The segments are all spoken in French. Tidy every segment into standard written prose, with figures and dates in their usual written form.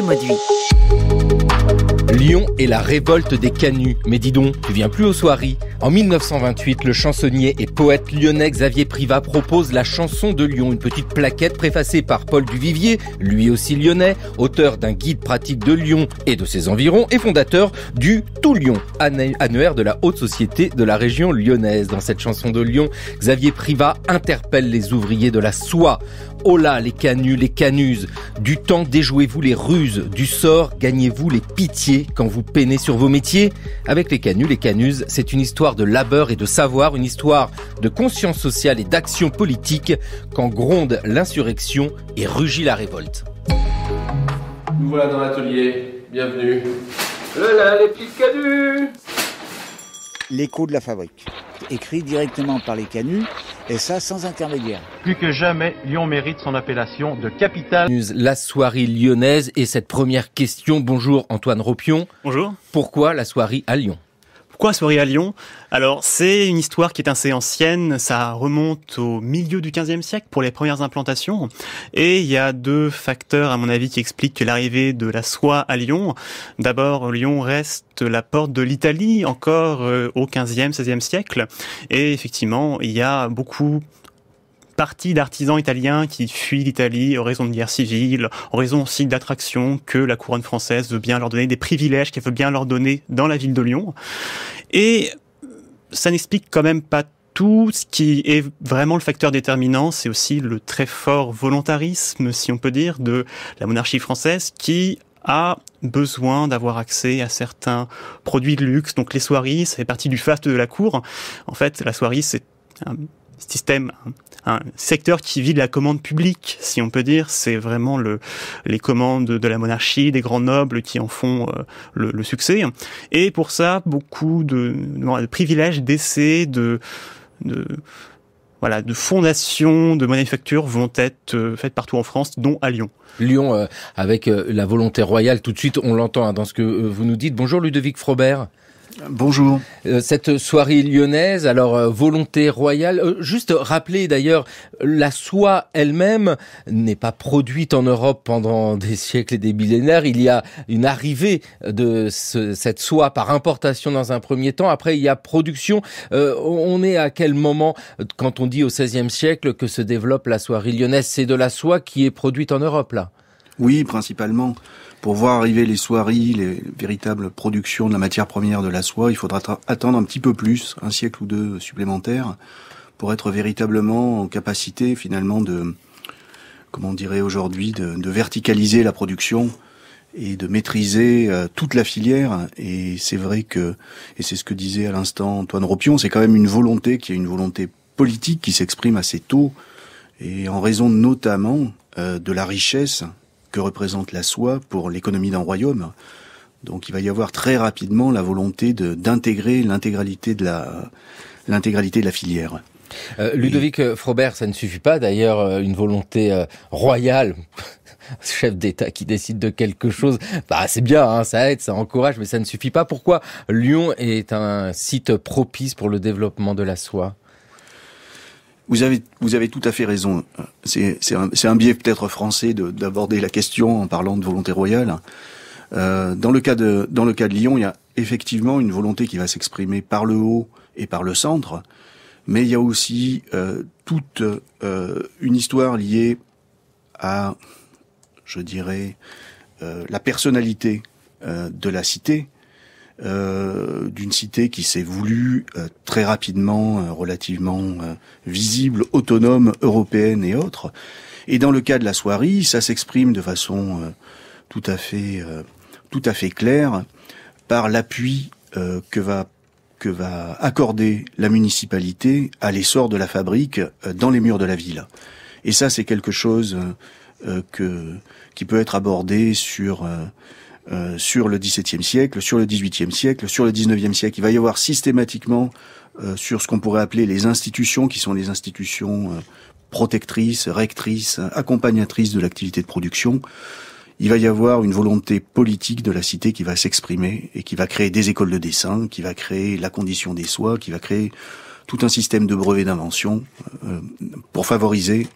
Mauduit. Lyon et la révolte des canuts. Mais dis donc, tu viens plus aux soirées. En 1928, le chansonnier et poète lyonnais Xavier Privat propose la chanson de Lyon, une petite plaquette préfacée par Paul Duvivier, lui aussi lyonnais, auteur d'un guide pratique de Lyon et de ses environs et fondateur du Tout Lyon, annuaire de la haute société de la région lyonnaise. Dans cette chanson de Lyon, Xavier Privat interpelle les ouvriers de la soie. Oh là, les canuts, les canuses, du temps déjouez-vous les ruses, du sort gagnez-vous les pitiés quand vous peinez sur vos métiers. Avec les canuts, les canuses, c'est une histoire de labeur et de savoir, une histoire de conscience sociale et d'action politique quand gronde l'insurrection et rugit la révolte. Nous voilà dans l'atelier, bienvenue. Là, les petits canuts. L'écho de la fabrique, écrit directement par les canuts, et ça sans intermédiaire. Plus que jamais, Lyon mérite son appellation de capitale. La soirée lyonnaise et cette première question. Bonjour Antoine Ropion. Bonjour. Pourquoi la soirée à Lyon ? Pourquoi soirée à Lyon ? Alors, c'est une histoire qui est assez ancienne. Ça remonte au milieu du XVe siècle pour les premières implantations. Et il y a deux facteurs, à mon avis, qui expliquent l'arrivée de la soie à Lyon. D'abord, Lyon reste la porte de l'Italie, encore au XVe, XVIe siècle. Et effectivement, il y a beaucoup partie d'artisans italiens qui fuient l'Italie en raison de guerre civile, en raison aussi d'attractions que la couronne française veut bien leur donner, des privilèges qu'elle veut bien leur donner dans la ville de Lyon. Et ça n'explique quand même pas tout. Ce qui est vraiment le facteur déterminant, c'est aussi le très fort volontarisme, si on peut dire, de la monarchie française qui a besoin d'avoir accès à certains produits de luxe. Donc les soieries, ça fait partie du faste de la cour. En fait, la soierie, c'est un système, un secteur qui vit de la commande publique, si on peut dire. C'est vraiment les commandes de la monarchie, des grands nobles qui en font le succès. Et pour ça, beaucoup de privilèges, d'essais, de fondations, de manufactures vont être faites partout en France, dont à Lyon. Lyon, avec la volonté royale, tout de suite, on l'entend dans ce que vous nous dites. Bonjour Ludovic Frobert. Bonjour. Cette soirée lyonnaise, alors volonté royale, juste rappeler d'ailleurs, la soie elle-même n'est pas produite en Europe pendant des siècles et des millénaires. Il y a une arrivée de cette soie par importation dans un premier temps. Après, il y a production. On est à quel moment, quand on dit au XVIe siècle, que se développe la soierie lyonnaise ? C'est de la soie qui est produite en Europe, là ? Oui, principalement. Pour voir arriver les soieries, les véritables productions de la matière première de la soie, il faudra attendre un petit peu plus, un siècle ou deux supplémentaires, pour être véritablement en capacité finalement de, comme on dirait aujourd'hui, de verticaliser la production et de maîtriser toute la filière. Et c'est vrai que, et c'est ce que disait à l'instant Antoine Ropion, c'est quand même une volonté qui est une volonté politique qui s'exprime assez tôt, et en raison notamment de la richesse que représente la soie pour l'économie d'un royaume. Donc il va y avoir très rapidement la volonté d'intégrer l'intégralité de la filière. Ludovic Frobert, ça ne suffit pas d'ailleurs, une volonté royale, chef d'État qui décide de quelque chose, c'est bien, ça aide, ça encourage, mais ça ne suffit pas. Pourquoi Lyon est un site propice pour le développement de la soie ? Vous avez tout à fait raison. C'est un biais peut-être français d'aborder la question en parlant de volonté royale. Dans le cas de Lyon, il y a effectivement une volonté qui va s'exprimer par le haut et par le centre, mais il y a aussi toute une histoire liée à, je dirais, la personnalité de la cité. D'une cité qui s'est voulue très rapidement, relativement visible, autonome, européenne et autres. Et dans le cas de la soierie, ça s'exprime de façon tout à fait claire par l'appui que va accorder la municipalité à l'essor de la fabrique dans les murs de la ville. Et ça, c'est quelque chose qui peut être abordé sur le XVIIe siècle, sur le XVIIIe siècle, sur le XIXe siècle. Il va y avoir systématiquement, sur ce qu'on pourrait appeler les institutions, qui sont les institutions protectrices, rectrices, accompagnatrices de l'activité de production, il va y avoir une volonté politique de la cité qui va s'exprimer et qui va créer des écoles de dessin, qui va créer la condition des soies, qui va créer tout un système de brevets d'invention pour favoriser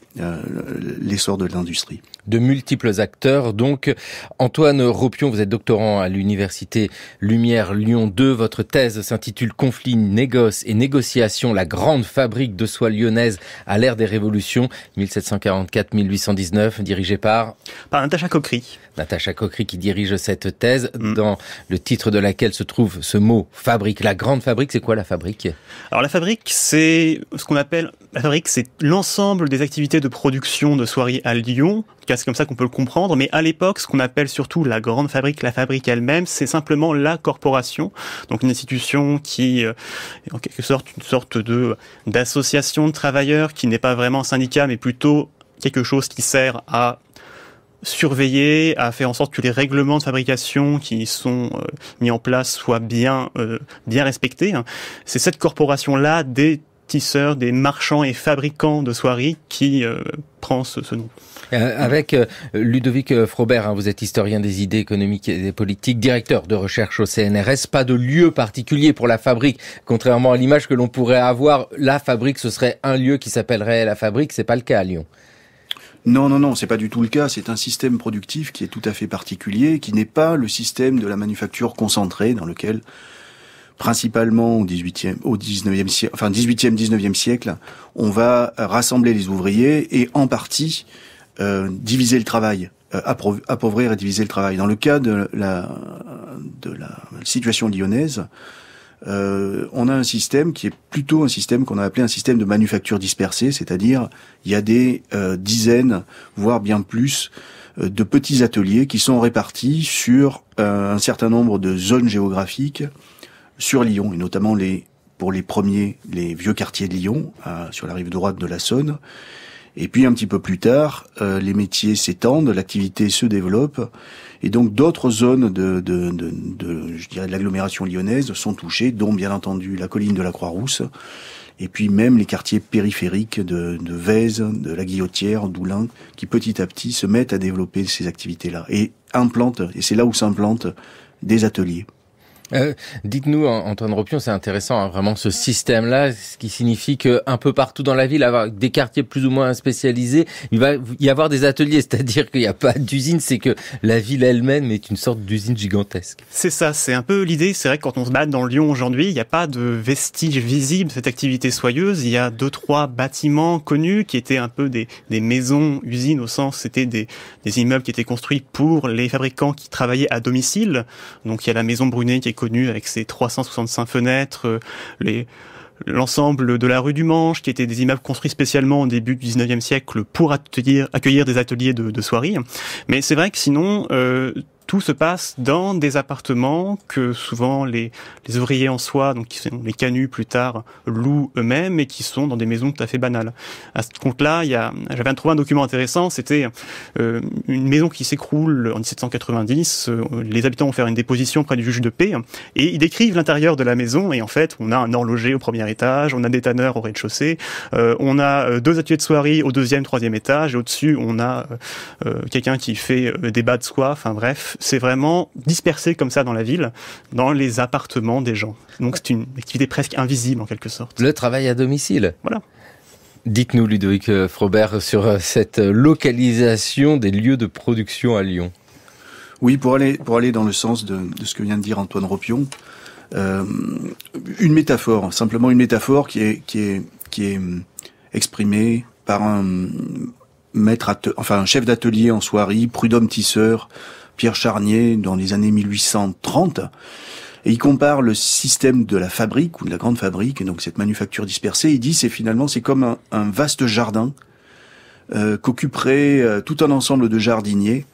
l'essor de l'industrie. De multiples acteurs, donc. Antoine Ropion, vous êtes doctorant à l'université Lumière Lyon 2. Votre thèse s'intitule « Conflits, négoces et négociations, la grande fabrique de soie lyonnaise à l'ère des révolutions, 1744-1819 », dirigée par Natacha Coquery. Natacha Coquery qui dirige cette thèse, dans le titre de laquelle se trouve ce mot « fabrique ». La grande fabrique, c'est quoi la fabrique ? Alors la fabrique, c'est ce qu'on appelle... La fabrique, c'est l'ensemble des activités de production de soieries à Lyon. En tout cas, c'est comme ça qu'on peut le comprendre. Mais à l'époque, ce qu'on appelle surtout la grande fabrique, la fabrique elle-même, c'est simplement la corporation. Donc une institution qui est en quelque sorte une sorte d'association de travailleurs qui n'est pas vraiment un syndicat, mais plutôt quelque chose qui sert à surveiller, à faire en sorte que les règlements de fabrication qui sont mis en place soient bien respectés. C'est cette corporation-là des tisseurs, des marchands et fabricants de soieries qui prend ce nom. Avec Ludovic Frobert, vous êtes historien des idées économiques et des politiques, directeur de recherche au CNRS. Pas de lieu particulier pour la fabrique, contrairement à l'image que l'on pourrait avoir. La fabrique, ce serait un lieu qui s'appellerait la fabrique. C'est pas le cas à Lyon. Non, c'est pas du tout le cas. C'est un système productif qui est tout à fait particulier, qui n'est pas le système de la manufacture concentrée dans lequel, principalement au 19e siècle, on va rassembler les ouvriers et en partie diviser le travail, appauvrir et diviser le travail. Dans le cas de la situation lyonnaise, on a un système qui est plutôt un système qu'on a appelé un système de manufacture dispersée, c'est-à-dire il y a des dizaines, voire bien plus, de petits ateliers qui sont répartis sur un certain nombre de zones géographiques sur Lyon, et notamment pour les vieux quartiers de Lyon, sur la rive droite de la Saône. Et puis un petit peu plus tard, les métiers s'étendent, l'activité se développe, et donc d'autres zones de l'agglomération lyonnaise sont touchées, dont bien entendu la colline de la Croix-Rousse, et puis même les quartiers périphériques de Vèze, de la Guillotière, d'Oulin, qui petit à petit se mettent à développer ces activités-là, et c'est là où s'implantent des ateliers. Dites-nous, Antoine Ropion, c'est intéressant, vraiment ce système-là, ce qui signifie que un peu partout dans la ville, avoir des quartiers plus ou moins spécialisés, il va y avoir des ateliers, c'est-à-dire qu'il n'y a pas d'usine, c'est que la ville elle-même est une sorte d'usine gigantesque. C'est ça, c'est un peu l'idée. C'est vrai que quand on se balade dans Lyon aujourd'hui, il n'y a pas de vestiges visibles de cette activité soyeuse. Il y a 2-3 bâtiments connus qui étaient un peu des maisons usines, au sens c'était des immeubles qui étaient construits pour les fabricants qui travaillaient à domicile. Donc il y a la maison Brunet qui est connue avec ses 365 fenêtres, l'ensemble de la rue du Manche, qui étaient des immeubles construits spécialement au début du 19e siècle pour accueillir des ateliers de soieries. Mais c'est vrai que sinon, tout se passe dans des appartements que souvent les ouvriers en soie, donc qui sont les canuts plus tard, louent eux-mêmes et qui sont dans des maisons tout à fait banales. À ce compte-là, j'avais trouvé un document intéressant, c'était une maison qui s'écroule en 1790. Les habitants vont faire une déposition près du juge de paix et ils décrivent l'intérieur de la maison et en fait, on a un horloger au premier étage, on a des tanneurs au rez-de-chaussée, on a 2 ateliers de soierie au 2e, 3e étage et au-dessus, on a quelqu'un qui fait des bas de soie, enfin bref, c'est vraiment dispersé comme ça dans la ville, dans les appartements des gens. Donc c'est une activité presque invisible en quelque sorte. Le travail à domicile. Voilà. Dites-nous, Ludovic Frobert, sur cette localisation des lieux de production à Lyon. Oui, pour aller dans le sens de ce que vient de dire Antoine Ropion, une métaphore, simplement une métaphore qui est exprimée par un chef d'atelier en soierie, Prudhomme Tisseur, Pierre Charnier, dans les années 1830, et il compare le système de la fabrique, ou de la grande fabrique, et donc cette manufacture dispersée, il dit c'est comme un vaste jardin qu'occuperait tout un ensemble de jardiniers,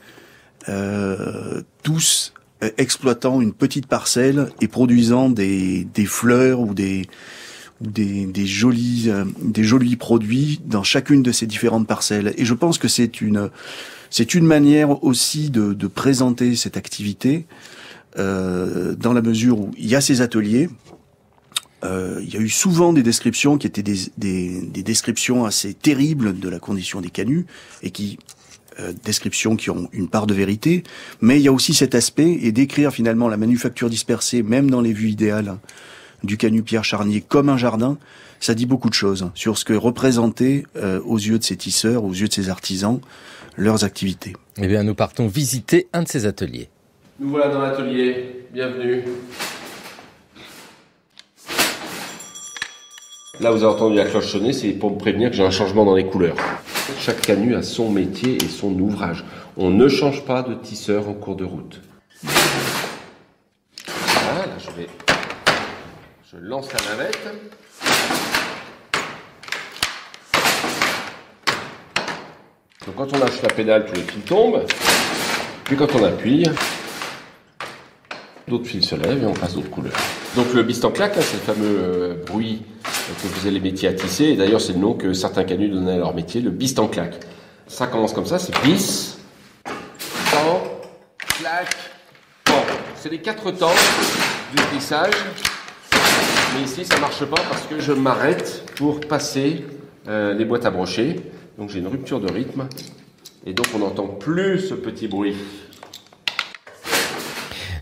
tous exploitant une petite parcelle et produisant des fleurs ou des jolis produits dans chacune de ces différentes parcelles. Et je pense que c'est une manière aussi de présenter cette activité dans la mesure où il y a ces ateliers. Il y a eu souvent des descriptions qui étaient des descriptions assez terribles de la condition des canuts et descriptions qui ont une part de vérité, mais il y a aussi cet aspect et décrire finalement la manufacture dispersée, même dans les vues idéales, du canut Pierre Charnier comme un jardin, ça dit beaucoup de choses sur ce que représentait aux yeux de ces tisseurs, aux yeux de ces artisans, leurs activités. Eh bien, nous partons visiter un de ces ateliers. Nous voilà dans l'atelier, bienvenue. Là, vous avez entendu la cloche sonner, c'est pour me prévenir que j'ai un changement dans les couleurs. Chaque canut a son métier et son ouvrage. On ne change pas de tisseur en cours de route. Voilà, là, je lance la navette. Donc quand on lâche la pédale, tous les fils tombent. Puis quand on appuie, d'autres fils se lèvent et on passe d'autres couleurs. Donc le biste en claque, c'est le fameux bruit que faisaient les métiers à tisser. Et d'ailleurs, c'est le nom que certains canuts donnaient à leur métier, le biste en claque. Ça commence comme ça, c'est bis, temps, claque, temps. C'est les 4 temps du tissage. Mais ici, ça marche pas parce que je m'arrête pour passer les boîtes à brocher. Donc j'ai une rupture de rythme. Et donc on n'entend plus ce petit bruit.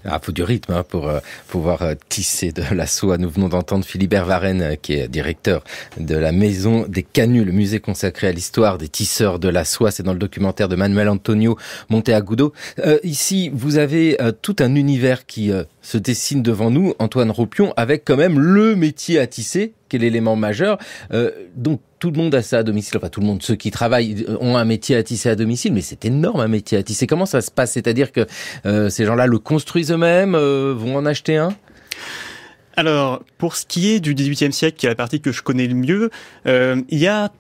Ah, faut du rythme pour pouvoir tisser de la soie. Nous venons d'entendre Philibert Varenne, qui est directeur de la Maison des Canuts, le musée consacré à l'histoire des tisseurs de la soie. C'est dans le documentaire de Manuel Antonio Monteagudo. Ici, vous avez tout un univers qui se dessine devant nous, Antoine Ropion, avec quand même le métier à tisser, qui est l'élément majeur. Donc, tout le monde a ça à domicile, enfin tout le monde, ceux qui travaillent ont un métier à tisser à domicile, mais c'est énorme un métier à tisser. Comment ça se passe? C'est-à-dire que ces gens-là le construisent eux-mêmes, vont en acheter un? Alors, pour ce qui est du XVIIIe siècle, qui est la partie que je connais le mieux, il y a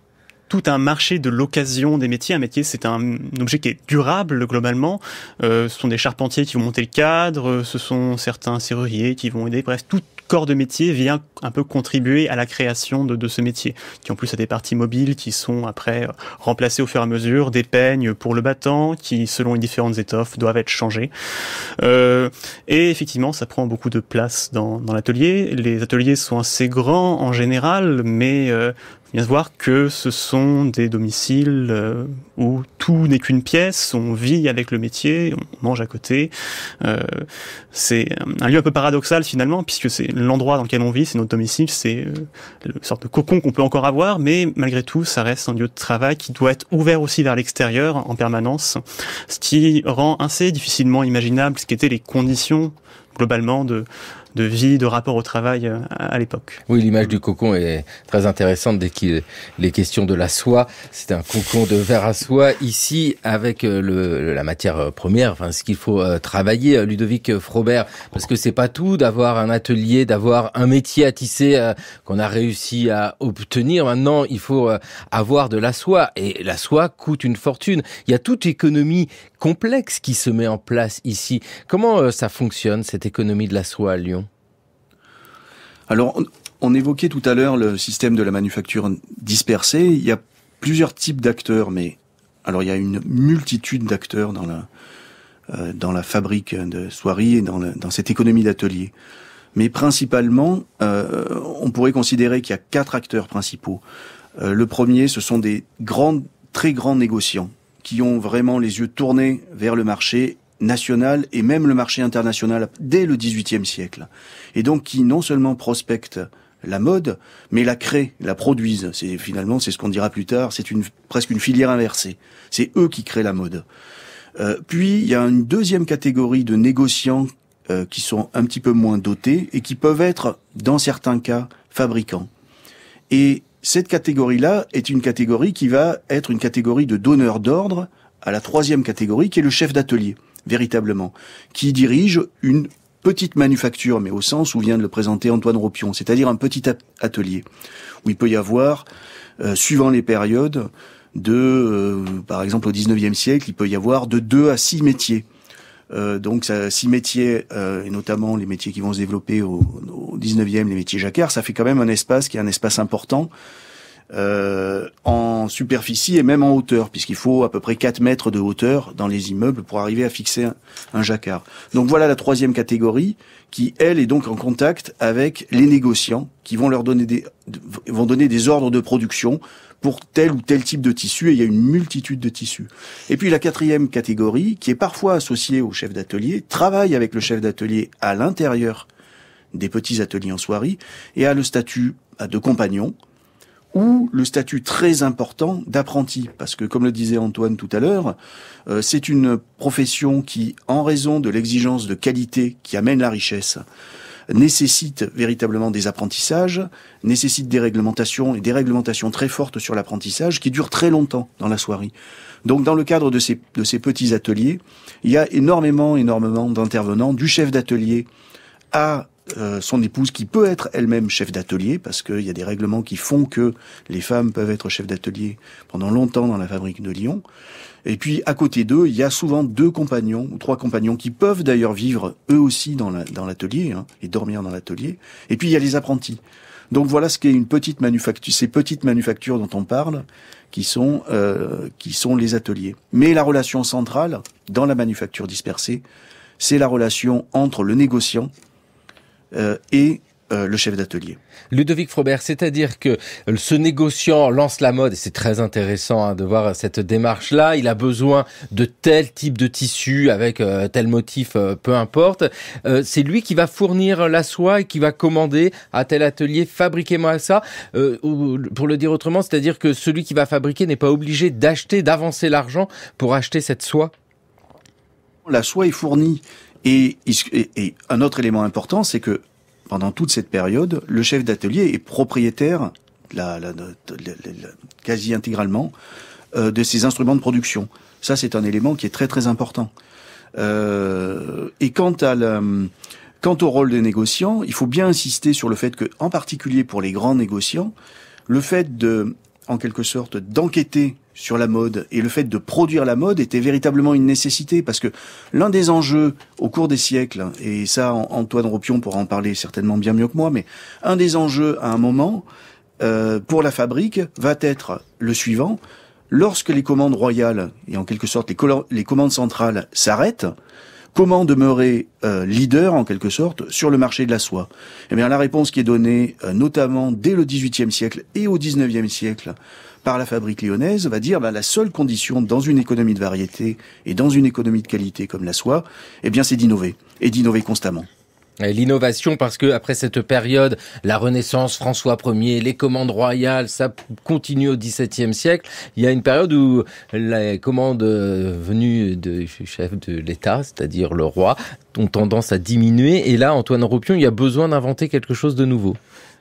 tout un marché de l'occasion des métiers. Un métier, c'est un objet qui est durable globalement. Ce sont des charpentiers qui vont monter le cadre, ce sont certains serruriers qui vont aider. Bref, tout corps de métier vient un peu contribuer à la création de ce métier, qui en plus a des parties mobiles qui sont après remplacées au fur et à mesure, des peignes pour le battant qui, selon les différentes étoffes, doivent être changées. Et effectivement, ça prend beaucoup de place dans l'atelier. Les ateliers sont assez grands en général, mais il vient se voir que ce sont des domiciles où tout n'est qu'une pièce, on vit avec le métier, on mange à côté. C'est un lieu un peu paradoxal finalement, puisque c'est l'endroit dans lequel on vit, c'est notre domicile, c'est une sorte de cocon qu'on peut encore avoir, mais malgré tout, ça reste un lieu de travail qui doit être ouvert aussi vers l'extérieur en permanence, ce qui rend assez difficilement imaginable ce qu'étaient les conditions globalement de vie, de rapport au travail à l'époque. Oui, l'image du cocon est très intéressante dès qu'il est question de la soie. C'est un cocon de verre à soie ici avec la matière première, enfin ce qu'il faut travailler, Ludovic Frobert, parce que c'est pas tout d'avoir un atelier, d'avoir un métier à tisser qu'on a réussi à obtenir. Maintenant, il faut avoir de la soie et la soie coûte une fortune. Il y a toute économie complexe qui se met en place ici. Comment ça fonctionne cette économie de la soie à Lyon? Alors, on évoquait tout à l'heure le système de la manufacture dispersée. Il y a plusieurs types d'acteurs, mais alors il y a une multitude d'acteurs dans la fabrique de soieries et dans cette économie d'atelier. Mais principalement, on pourrait considérer qu'il y a 4 acteurs principaux. Le premier, ce sont des très grands négociants qui ont vraiment les yeux tournés vers le marché national et même le marché international dès le XVIIIe siècle. Et donc qui non seulement prospectent la mode, mais la créent, la produisent. C'est ce qu'on dira plus tard, c'est presque une filière inversée. C'est eux qui créent la mode. Puis il y a une deuxième catégorie de négociants qui sont un petit peu moins dotés et qui peuvent être, dans certains cas, fabricants. Et cette catégorie-là est une catégorie qui va être une catégorie de donneur d'ordre à la troisième catégorie, qui est le chef d'atelier, véritablement, qui dirige une petite manufacture, mais au sens où vient de le présenter Antoine Ropion, c'est-à-dire un petit atelier, où il peut y avoir, suivant les périodes, par exemple au 19e siècle, il peut y avoir de 2 à 6 métiers. Donc 6 métiers, et notamment les métiers qui vont se développer au 19e, les métiers jacquards, ça fait quand même un espace qui est un espace important, en superficie et même en hauteur, puisqu'il faut à peu près 4 mètres de hauteur dans les immeubles pour arriver à fixer un jacquard. Donc voilà la troisième catégorie qui, elle, est donc en contact avec les négociants qui vont donner des ordres de production pour tel ou tel type de tissu, et il y a une multitude de tissus. Et puis la quatrième catégorie, qui est parfois associée au chef d'atelier, travaille avec le chef d'atelier à l'intérieur des petits ateliers en soierie et a le statut de compagnon ou le statut très important d'apprenti. Parce que, comme le disait Antoine tout à l'heure, c'est une profession qui, en raison de l'exigence de qualité qui amène la richesse, nécessite véritablement des apprentissages, nécessite des réglementations, et des réglementations très fortes sur l'apprentissage qui durent très longtemps dans la soierie. Donc dans le cadre de ces petits ateliers, il y a énormément d'intervenants, du chef d'atelier à son épouse qui peut être elle-même chef d'atelier, parce qu'il y a des règlements qui font que les femmes peuvent être chefs d'atelier pendant longtemps dans la fabrique de Lyon. Et puis à côté d'eux, il y a souvent 2 compagnons ou 3 compagnons qui peuvent d'ailleurs vivre eux aussi dans l'atelier et dormir dans l'atelier. Et puis il y a les apprentis. Donc voilà ce qu'est une petite manufacture, ces petites manufactures dont on parle, qui sont les ateliers. Mais la relation centrale dans la manufacture dispersée, c'est la relation entre le négociant et le chef d'atelier. Ludovic Frobert, c'est-à-dire que ce négociant lance la mode, et c'est très intéressant de voir cette démarche-là, il a besoin de tel type de tissu avec tel motif, peu importe. C'est lui qui va fournir la soie et qui va commander à tel atelier, fabriquez-moi ça. Ou, pour le dire autrement, c'est-à-dire que celui qui va fabriquer n'est pas obligé d'avancer l'argent pour acheter cette soie. La soie est fournie et un autre élément important, c'est que pendant toute cette période, le chef d'atelier est propriétaire, quasi intégralement, de ses instruments de production. Ça, c'est un élément qui est très très important. Et quant au rôle des négociants, il faut bien insister sur le fait que, en particulier pour les grands négociants, le fait en quelque sorte, d'enquêter sur la mode et le fait de produire la mode était véritablement une nécessité, parce que l'un des enjeux au cours des siècles, et ça Antoine Ropion pourra en parler certainement bien mieux que moi, mais un des enjeux à un moment pour la fabrique va être le suivant: lorsque les commandes royales et en quelque sorte les commandes centrales s'arrêtent, comment demeurer leader en quelque sorte sur le marché de la soie? Eh bien la réponse qui est donnée notamment dès le XVIIIe siècle et au XIXe siècle par la fabrique lyonnaise va dire la seule condition dans une économie de variété et dans une économie de qualité comme la soie, eh bien c'est d'innover, et d'innover constamment. L'innovation, parce que après cette période, la Renaissance, François Ier, les commandes royales, ça continue au XVIIe siècle. Il y a une période où les commandes venues du chef de l'État, c'est-à-dire le roi, ont tendance à diminuer. Et là, Antoine Ropion, il y a besoin d'inventer quelque chose de nouveau.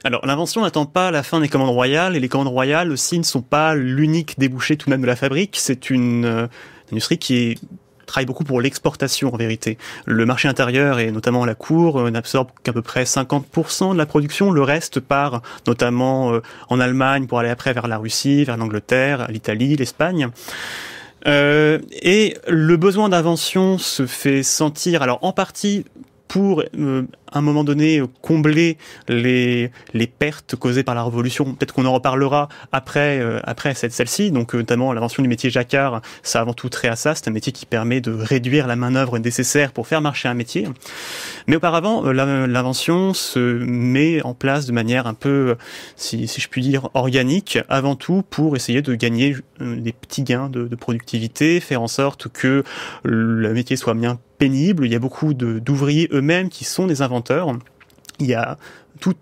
Alors, l'invention n'attend pas la fin des commandes royales, et les commandes royales aussi ne sont pas l'unique débouché tout de même de la fabrique. C'est une industrie qui travaille beaucoup pour l'exportation en vérité. Le marché intérieur et notamment la cour n'absorbe qu'à peu près 50% de la production. Le reste part notamment en Allemagne pour aller après vers la Russie, vers l'Angleterre, l'Italie, l'Espagne. Et le besoin d'invention se fait sentir, alors en partie pour à un moment donné combler les pertes causées par la Révolution. Peut-être qu'on en reparlera après celle-ci. Donc notamment l'invention du métier jacquard, ça a avant tout trait à ça. C'est un métier qui permet de réduire la main-d'œuvre nécessaire pour faire marcher un métier. Mais auparavant, l'invention se met en place de manière un peu, si je puis dire, organique, avant tout pour essayer de gagner des petits gains de productivité, faire en sorte que le métier soit bien pénible. Il y a beaucoup d'ouvriers eux-mêmes qui sont des inventeurs. Il y a tout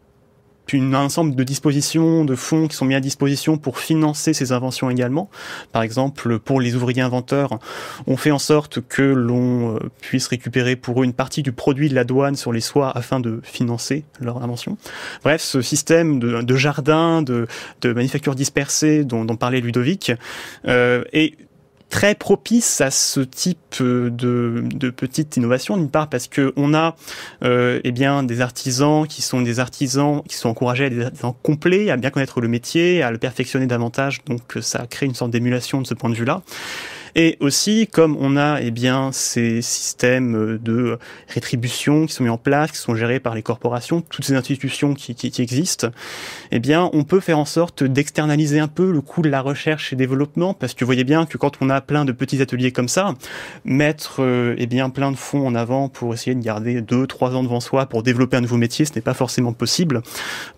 un ensemble de dispositions, de fonds qui sont mis à disposition pour financer ces inventions également. Par exemple, pour les ouvriers inventeurs, on fait en sorte que l'on puisse récupérer pour eux une partie du produit de la douane sur les soies afin de financer leur invention. Bref, ce système de jardin, de manufactures dispersées dont parlait Ludovic, est très propice à ce type de petite innovation, d'une part parce que on a des artisans qui sont encouragés à être des artisans complets, à bien connaître le métier, à le perfectionner davantage, donc ça crée une sorte d'émulation de ce point de vue-là. Et aussi, comme on a ces systèmes de rétribution qui sont mis en place, qui sont gérés par les corporations, toutes ces institutions qui existent, on peut faire en sorte d'externaliser un peu le coût de la recherche et développement, parce que vous voyez bien que quand on a plein de petits ateliers comme ça, mettre plein de fonds en avant pour essayer de garder 2-3 ans devant soi pour développer un nouveau métier, ce n'est pas forcément possible.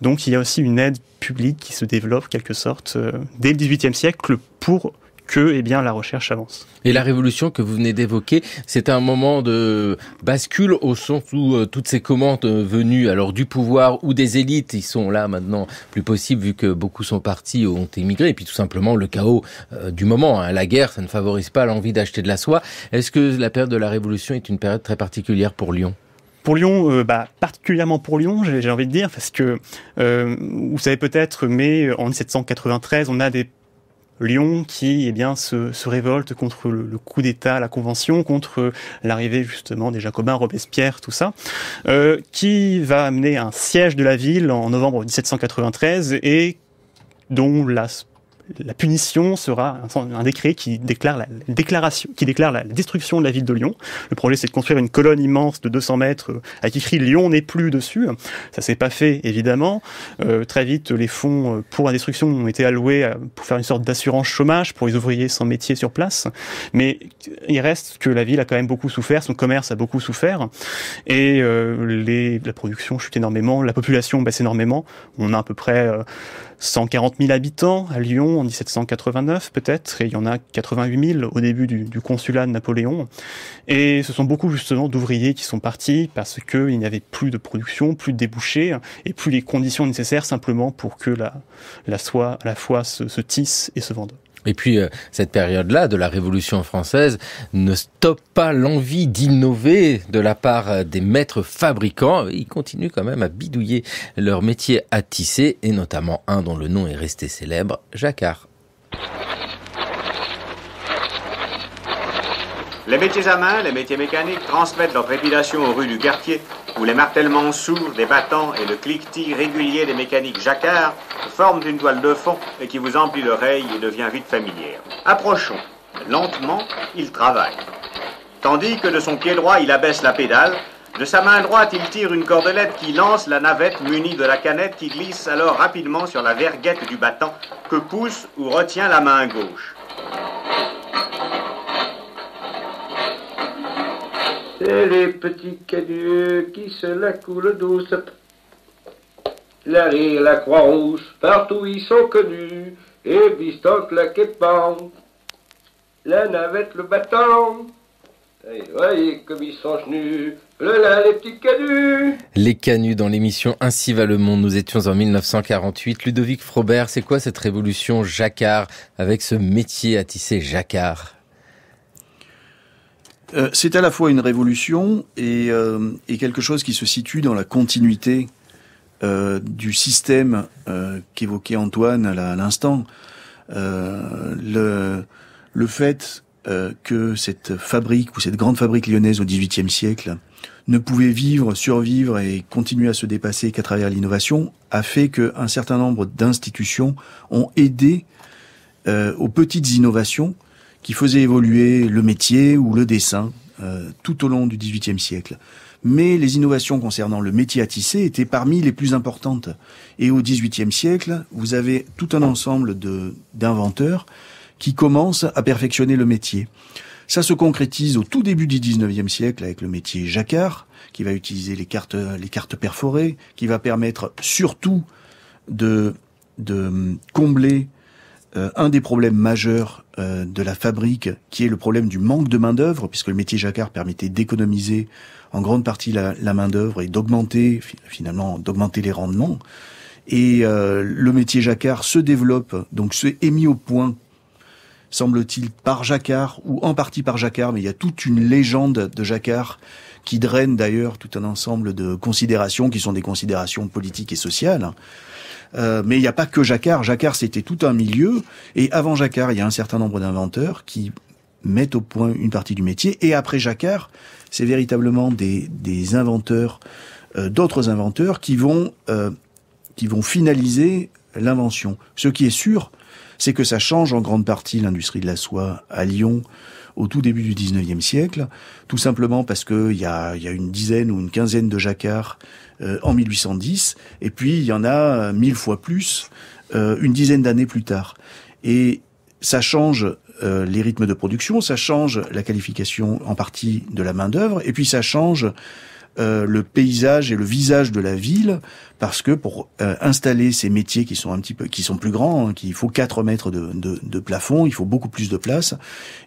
Donc il y a aussi une aide publique qui se développe, quelque sorte, dès le XVIIIe siècle pour que la recherche avance. Et la révolution que vous venez d'évoquer, c'est un moment de bascule au sens où toutes ces commandes venues alors du pouvoir ou des élites, ils sont là maintenant plus possible vu que beaucoup sont partis ou ont émigré, et puis tout simplement le chaos du moment. La guerre, ça ne favorise pas l'envie d'acheter de la soie. Est-ce que la période de la révolution est une période très particulière pour Lyon ? Pour Lyon, particulièrement pour Lyon, j'ai envie de dire, parce que vous savez peut-être, mais en 1793, on a des Lyon qui se révolte contre le coup d'État, la Convention, contre l'arrivée justement des Jacobins, Robespierre, tout ça, qui va amener un siège de la ville en novembre 1793 et dont la punition sera un décret qui déclare la destruction de la ville de Lyon. Le projet, c'est de construire une colonne immense de 200 mètres avec écrit « Lyon n'est plus » dessus. Ça s'est pas fait, évidemment. Très vite, les fonds pour la destruction ont été alloués pour faire une sorte d'assurance chômage pour les ouvriers sans métier sur place. Mais il reste que la ville a quand même beaucoup souffert, son commerce a beaucoup souffert, et la production chute énormément, la population baisse énormément. On a à peu près 140 000 habitants à Lyon en 1789 peut-être, et il y en a 88 000 au début du consulat de Napoléon. Et ce sont beaucoup justement d'ouvriers qui sont partis parce qu'il n'y avait plus de production, plus de débouchés, et plus les conditions nécessaires simplement pour que la soie à la fois se tisse et se vende. Et puis, cette période-là de la Révolution française ne stoppe pas l'envie d'innover de la part des maîtres fabricants. Ils continuent quand même à bidouiller leur métier à tisser, et notamment un dont le nom est resté célèbre, Jacquard. Les métiers à main, les métiers mécaniques transmettent leur trépidation aux rues du quartier, où les martèlements sourds des battants et le cliquetis régulier des mécaniques Jacquard forment une toile de fond et qui vous emplit l'oreille et devient vite familière. Approchons. Lentement, il travaille. Tandis que de son pied droit, il abaisse la pédale, de sa main droite, il tire une cordelette qui lance la navette munie de la canette qui glisse alors rapidement sur la verguette du battant que pousse ou retient la main gauche. C'est les petits canuts qui se la coulent douce. La rire, la Croix-Rouge, partout ils sont connus. Et Bistoc, la Képang, la navette, le battant. Et voyez comme ils sont genus. Là, les petits canuts. Les canuts dans l'émission Ainsi va le monde. Nous étions en 1948. Ludovic Frobert, c'est quoi cette révolution Jacquard avec ce métier à tisser Jacquard ? C'est à la fois une révolution et quelque chose qui se situe dans la continuité du système qu'évoquait Antoine à l'instant. Le fait que cette fabrique ou cette grande fabrique lyonnaise au XVIIIe siècle ne pouvait survivre et continuer à se dépasser qu'à travers l'innovation a fait qu'un certain nombre d'institutions ont aidé aux petites innovations qui faisait évoluer le métier ou le dessin tout au long du XVIIIe siècle. Mais les innovations concernant le métier à tisser étaient parmi les plus importantes. Et au XVIIIe siècle, vous avez tout un ensemble d'inventeurs qui commencent à perfectionner le métier. Ça se concrétise au tout début du XIXe siècle avec le métier Jacquard, qui va utiliser les cartes perforées, qui va permettre surtout de combler un des problèmes majeurs de la fabrique, qui est le problème du manque de main-d'œuvre, puisque le métier Jacquard permettait d'économiser en grande partie la main-d'œuvre et d'augmenter les rendements. Et le métier Jacquard se développe, donc est mis au point, semble-t-il, par Jacquard, ou en partie par Jacquard, mais il y a toute une légende de Jacquard qui draine d'ailleurs tout un ensemble de considérations qui sont des considérations politiques et sociales. Mais il n'y a pas que Jacquard. Jacquard, c'était tout un milieu. Et avant Jacquard, il y a un certain nombre d'inventeurs qui mettent au point une partie du métier. Et après Jacquard, c'est véritablement des inventeurs, d'autres inventeurs qui vont finaliser l'invention. Ce qui est sûr, c'est que ça change en grande partie l'industrie de la soie à Lyon au tout début du XIXe siècle, tout simplement parce que il y a une dizaine ou une quinzaine de Jacquard en 1810, et puis il y en a 1000 fois plus une dizaine d'années plus tard. Et ça change les rythmes de production, ça change la qualification en partie de la main-d'œuvre, et puis ça change le paysage et le visage de la ville, parce que pour installer ces métiers qui sont plus grands, hein, il faut 4 mètres de plafond, il faut beaucoup plus de place,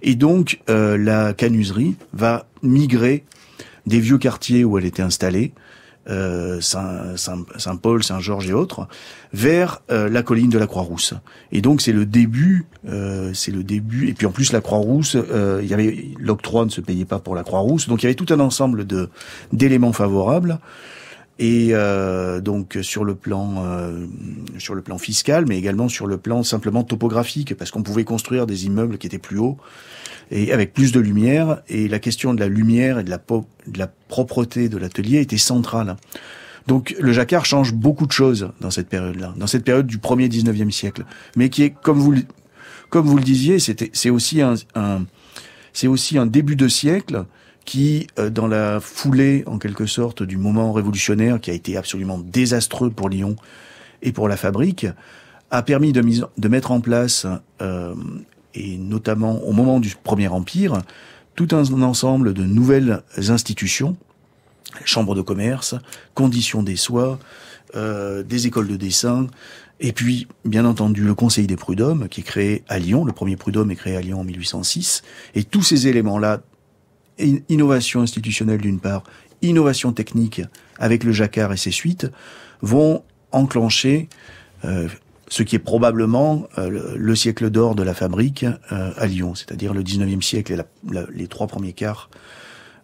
et donc la canuserie va migrer des vieux quartiers où elle était installée, Saint-Paul, Saint-Georges et autres, vers la colline de la Croix-Rousse. Et donc c'est le début. Et puis en plus la Croix-Rousse, il y avait l'octroi ne se payait pas pour la Croix-Rousse, donc il y avait tout un ensemble d'éléments favorables. Et donc sur le plan fiscal, mais également sur le plan simplement topographique, parce qu'on pouvait construire des immeubles qui étaient plus hauts et avec plus de lumière. Et la question de la lumière et de la propreté de l'atelier était centrale. Donc le jacquard change beaucoup de choses dans cette période-là, dans cette période du premier 19e siècle, mais qui est, comme vous le disiez, c'est aussi un début de siècle qui, dans la foulée, en quelque sorte, du moment révolutionnaire qui a été absolument désastreux pour Lyon et pour la fabrique, a permis de mettre en place, et notamment au moment du Premier Empire, tout un ensemble de nouvelles institutions, chambres de commerce, conditions des soies, des écoles de dessin, et puis, bien entendu, le Conseil des prud'hommes, qui est créé à Lyon. Le premier prud'homme est créé à Lyon en 1806. Et tous ces éléments-là, innovation institutionnelle d'une part, innovation technique avec le jacquard et ses suites, vont enclencher ce qui est probablement le siècle d'or de la fabrique à Lyon, c'est-à-dire le 19e siècle et les 3 premiers quarts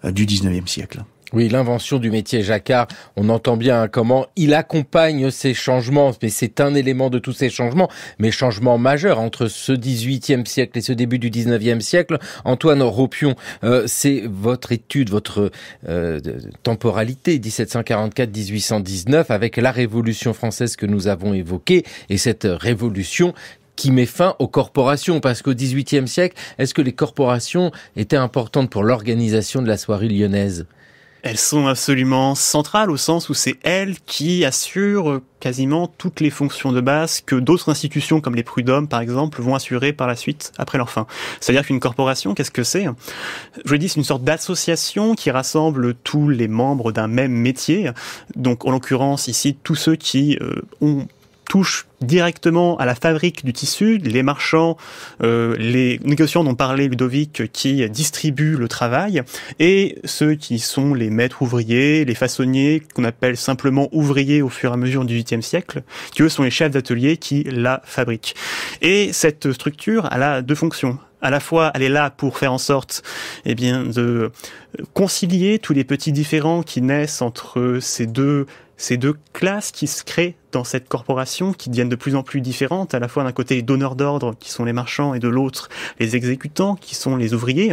du 19e siècle. Oui, l'invention du métier jacquard, on entend bien comment il accompagne ces changements, mais c'est un élément de tous ces changements, mais changements majeurs entre ce 18e siècle et ce début du 19e siècle. Antoine Ropion, c'est votre étude, votre temporalité, 1744-1819, avec la Révolution française que nous avons évoquée, et cette révolution qui met fin aux corporations, parce qu'au XVIIIe siècle, est-ce que les corporations étaient importantes pour l'organisation de la soierie lyonnaise ? Elles sont absolument centrales au sens où c'est elles qui assurent quasiment toutes les fonctions de base que d'autres institutions comme les prud'hommes par exemple vont assurer par la suite après leur fin. C'est-à-dire qu'une corporation, qu'est-ce que c'est ? Je dis, c'est une sorte d'association qui rassemble tous les membres d'un même métier. Donc en l'occurrence ici tous ceux qui touchent directement à la fabrique du tissu, les marchands, les négociants dont parlait Ludovic qui distribuent le travail, et ceux qui sont les maîtres ouvriers, les façonniers, qu'on appelle simplement ouvriers au fur et à mesure du XVIIIe siècle, qui eux sont les chefs d'atelier qui la fabriquent. Et cette structure, elle a 2 fonctions. À la fois, elle est là pour faire en sorte, de concilier tous les petits différends qui naissent entre ces deux classes qui se créent dans cette corporation, qui deviennent de plus en plus différentes, à la fois d'un côté les donneurs d'ordre, qui sont les marchands, et de l'autre les exécutants, qui sont les ouvriers.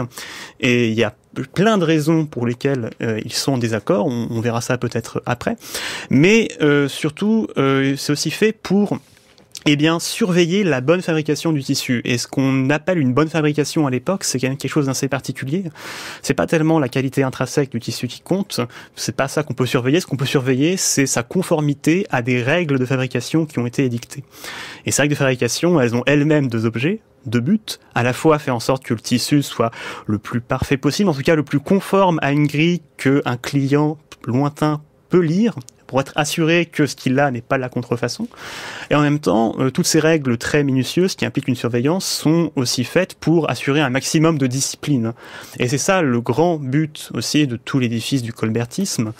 Et il y a plein de raisons pour lesquelles ils sont en désaccord, on verra ça peut-être après. Mais surtout, c'est aussi fait pour surveiller la bonne fabrication du tissu. Et ce qu'on appelle une bonne fabrication à l'époque, c'est quand même quelque chose d'assez particulier. C'est pas tellement la qualité intrinsèque du tissu qui compte, c'est pas ça qu'on peut surveiller. Ce qu'on peut surveiller, c'est sa conformité à des règles de fabrication qui ont été édictées. Et ces règles de fabrication, elles ont elles-mêmes 2 objets, 2 buts, à la fois faire en sorte que le tissu soit le plus parfait possible, en tout cas le plus conforme à une grille qu'un client lointain peut lire, pour être assuré que ce qu'il a n'est pas la contrefaçon. Et en même temps, toutes ces règles très minutieuses qui impliquent une surveillance sont aussi faites pour assurer un maximum de discipline. Et c'est ça le grand but aussi de tout l'édifice du colbertisme,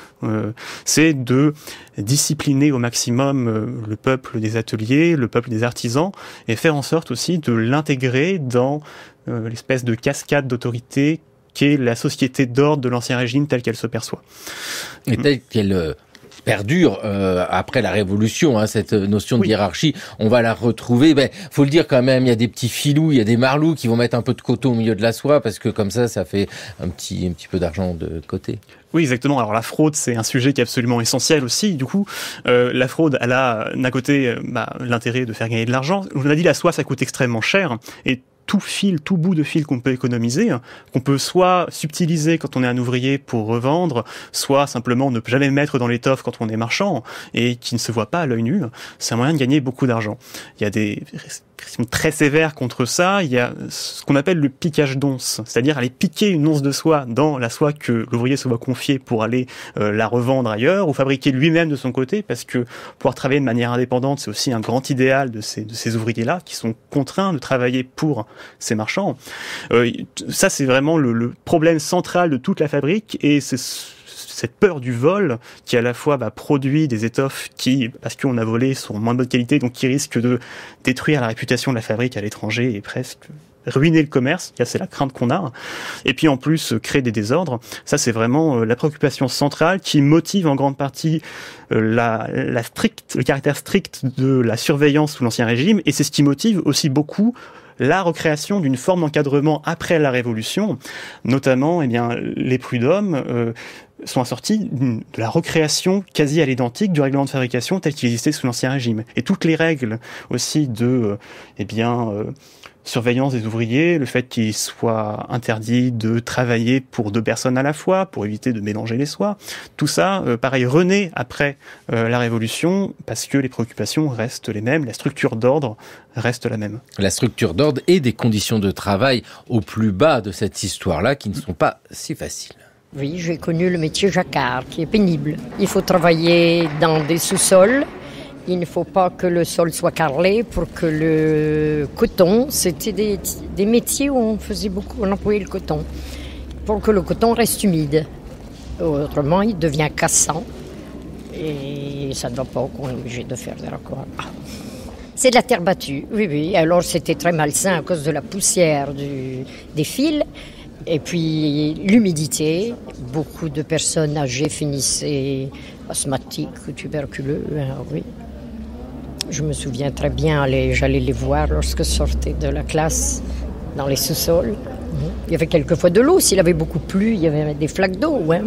c'est de discipliner au maximum le peuple des ateliers, le peuple des artisans, et faire en sorte aussi de l'intégrer dans l'espèce de cascade d'autorité qu'est la société d'ordre de l'Ancien Régime telle qu'elle se perçoit. Et telle qu'elle perdure après la Révolution, cette notion de hiérarchie, on va la retrouver. Faut le dire quand même, il y a des petits filous, il y a des marlous qui vont mettre un peu de coton au milieu de la soie, parce que comme ça fait un petit peu d'argent de côté. Oui, exactement. Alors la fraude, c'est un sujet qui est absolument essentiel aussi. Du coup, la fraude, elle a d'un côté l'intérêt de faire gagner de l'argent. On l'a dit, la soie, ça coûte extrêmement cher, et tout bout de fil qu'on peut économiser, qu'on peut soit subtiliser quand on est un ouvrier pour revendre, soit simplement ne jamais mettre dans l'étoffe quand on est marchand, et qui ne se voit pas à l'œil nu, c'est un moyen de gagner beaucoup d'argent. Il y a des très sévère contre ça. Il y a ce qu'on appelle le piquage d'once, c'est-à-dire aller piquer une once de soie dans la soie que l'ouvrier se voit confier pour aller la revendre ailleurs ou fabriquer lui-même de son côté, parce que pouvoir travailler de manière indépendante, c'est aussi un grand idéal de ces ouvriers-là qui sont contraints de travailler pour ces marchands. Ça, c'est vraiment le problème central de toute la fabrique, et c'est cette peur du vol qui à la fois produit des étoffes qui, parce qu'on a volé, sont moins de bonne qualité, donc qui risquent de détruire la réputation de la fabrique à l'étranger et presque ruiner le commerce. C'est la crainte qu'on a. Et puis en plus, créer des désordres. Ça, c'est vraiment la préoccupation centrale qui motive en grande partie le caractère strict de la surveillance sous l'Ancien Régime, et c'est ce qui motive aussi beaucoup la recréation d'une forme d'encadrement après la Révolution, notamment les prud'hommes sont assortis de la recréation quasi à l'identique du règlement de fabrication tel qu'il existait sous l'Ancien Régime. Et toutes les règles aussi de surveillance des ouvriers, le fait qu'il soit interdit de travailler pour 2 personnes à la fois, pour éviter de mélanger les soies, tout ça, pareil, renaît après la Révolution, parce que les préoccupations restent les mêmes, la structure d'ordre reste la même. La structure d'ordre et des conditions de travail au plus bas de cette histoire-là qui ne sont pas si faciles. Oui, j'ai connu le métier jacquard, qui est pénible. Il faut travailler dans des sous-sols. Il ne faut pas que le sol soit carrelé pour que le coton, c'était des métiers où on employait le coton, pour que le coton reste humide. Autrement, il devient cassant et ça ne va pas qu'on est obligé de faire des raccords. C'est de la terre battue, oui. Alors c'était très malsain à cause de la poussière des fils. Et puis l'humidité, beaucoup de personnes âgées finissaient asthmatiques, tuberculeux, oui. Je me souviens très bien, j'allais les voir lorsque je sortais de la classe dans les sous-sols. Il y avait quelquefois de l'eau, s'il avait beaucoup plu, il y avait des flaques d'eau. Ouais.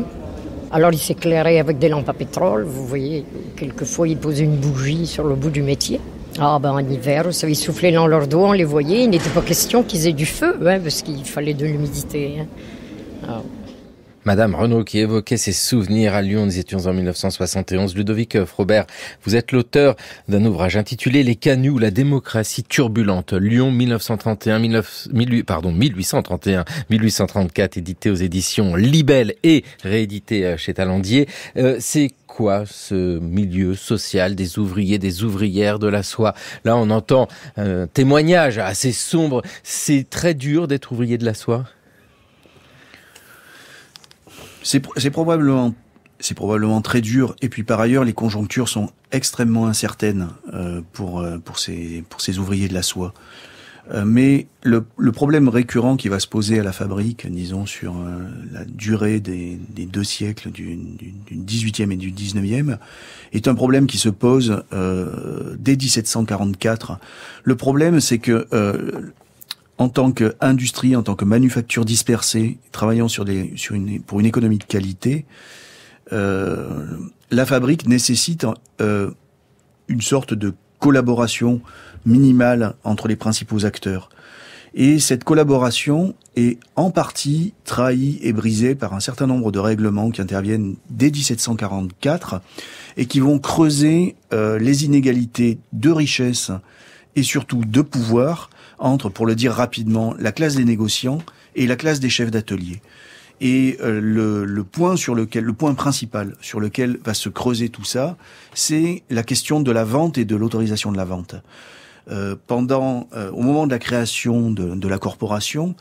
Alors ils s'éclairaient avec des lampes à pétrole, vous voyez, quelquefois ils posaient une bougie sur le bout du métier. En hiver, vous savez, ils soufflaient dans leurs doigts, on les voyait, il n'était pas question qu'ils aient du feu, parce qu'il fallait de l'humidité. Madame Renaud qui évoquait ses souvenirs à Lyon, nous étions en 1971. Ludovic Frobert, vous êtes l'auteur d'un ouvrage intitulé Les canuts ou la démocratie turbulente, Lyon 1831-1834, édité aux éditions Libelle et réédité chez Talandier. C'est quoi ce milieu social des ouvriers, des ouvrières de la soie? Là, on entend un témoignage assez sombre. C'est très dur d'être ouvrier de la soie? C'est probablement très dur, et puis par ailleurs les conjonctures sont extrêmement incertaines pour ces ouvriers de la soie. Mais le problème récurrent qui va se poser à la fabrique, disons sur la durée des 2 siècles du 18e et du 19e, est un problème qui se pose dès 1744. Le problème, c'est que en tant qu'industrie, en tant que manufacture dispersée, travaillant pour une économie de qualité, la fabrique nécessite une sorte de collaboration minimale entre les principaux acteurs. Et cette collaboration est en partie trahie et brisée par un certain nombre de règlements qui interviennent dès 1744 et qui vont creuser les inégalités de richesse et surtout de pouvoir entre, pour le dire rapidement, la classe des négociants et la classe des chefs d'atelier. Et le point principal sur lequel va se creuser tout ça, c'est la question de la vente et de l'autorisation de la vente. Au moment de la création de la corporation,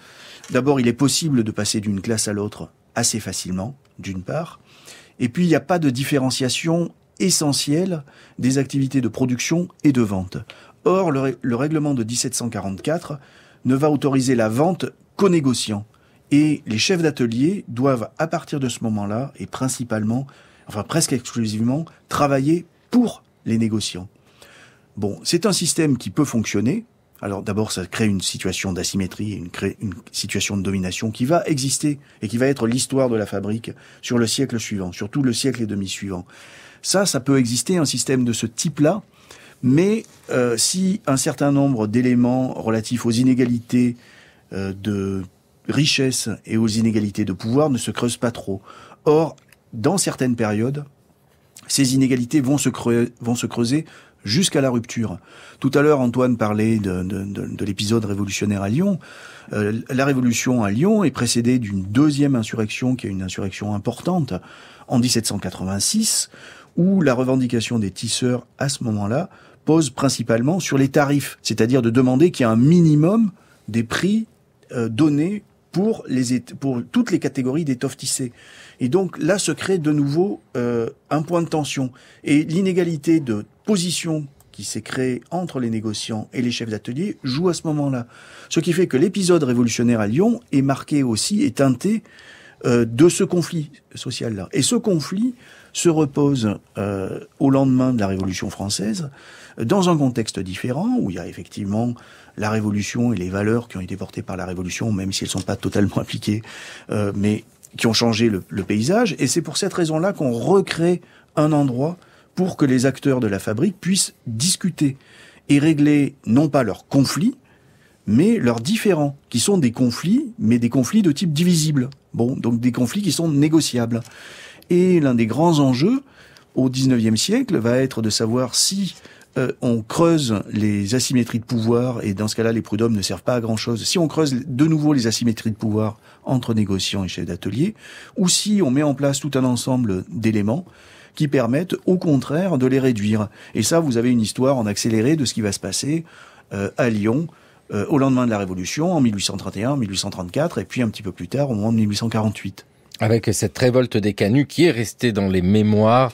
d'abord il est possible de passer d'une classe à l'autre assez facilement, d'une part, et puis il n'y a pas de différenciation essentielle des activités de production et de vente. Or, le règlement de 1744 ne va autoriser la vente qu'aux négociants. Et les chefs d'atelier doivent, à partir de ce moment-là, et principalement, enfin presque exclusivement, travailler pour les négociants. Bon, c'est un système qui peut fonctionner. Alors d'abord, ça crée une situation d'asymétrie, une situation de domination qui va exister et qui va être l'histoire de la fabrique sur le siècle suivant, surtout le siècle et demi suivant. Ça peut exister, un système de ce type-là, mais si un certain nombre d'éléments relatifs aux inégalités de richesse et aux inégalités de pouvoir ne se creusent pas trop. Or, dans certaines périodes, ces inégalités vont se creuser jusqu'à la rupture. Tout à l'heure, Antoine parlait de l'épisode révolutionnaire à Lyon. La révolution à Lyon est précédée d'une deuxième insurrection, qui est une insurrection importante, en 1786, où la revendication des tisseurs, à ce moment-là, pose principalement sur les tarifs, c'est-à-dire de demander qu'il y ait un minimum des prix donnés pour toutes les catégories d'étoffes tissées. Et donc là se crée de nouveau un point de tension. Et l'inégalité de position qui s'est créée entre les négociants et les chefs d'atelier joue à ce moment-là. Ce qui fait que l'épisode révolutionnaire à Lyon est marqué aussi, est teinté de ce conflit social-là. Et ce conflit se repose au lendemain de la Révolution française, dans un contexte différent, où il y a effectivement la Révolution et les valeurs qui ont été portées par la Révolution, même si elles ne sont pas totalement appliquées, mais qui ont changé le paysage. Et c'est pour cette raison-là qu'on recrée un endroit pour que les acteurs de la fabrique puissent discuter et régler non pas leurs conflits, mais leurs différends, qui sont des conflits, mais des conflits de type divisible. Bon, donc des conflits qui sont négociables. Et l'un des grands enjeux au XIXe siècle va être de savoir si on creuse les asymétries de pouvoir, et dans ce cas-là, les prud'hommes ne servent pas à grand-chose. Si on creuse de nouveau les asymétries de pouvoir entre négociants et chefs d'atelier, ou si on met en place tout un ensemble d'éléments qui permettent, au contraire, de les réduire. Et ça, vous avez une histoire en accéléré de ce qui va se passer à Lyon, au lendemain de la Révolution, en 1831, 1834, et puis un petit peu plus tard, au moment de 1848. Avec cette révolte des canuts qui est restée dans les mémoires,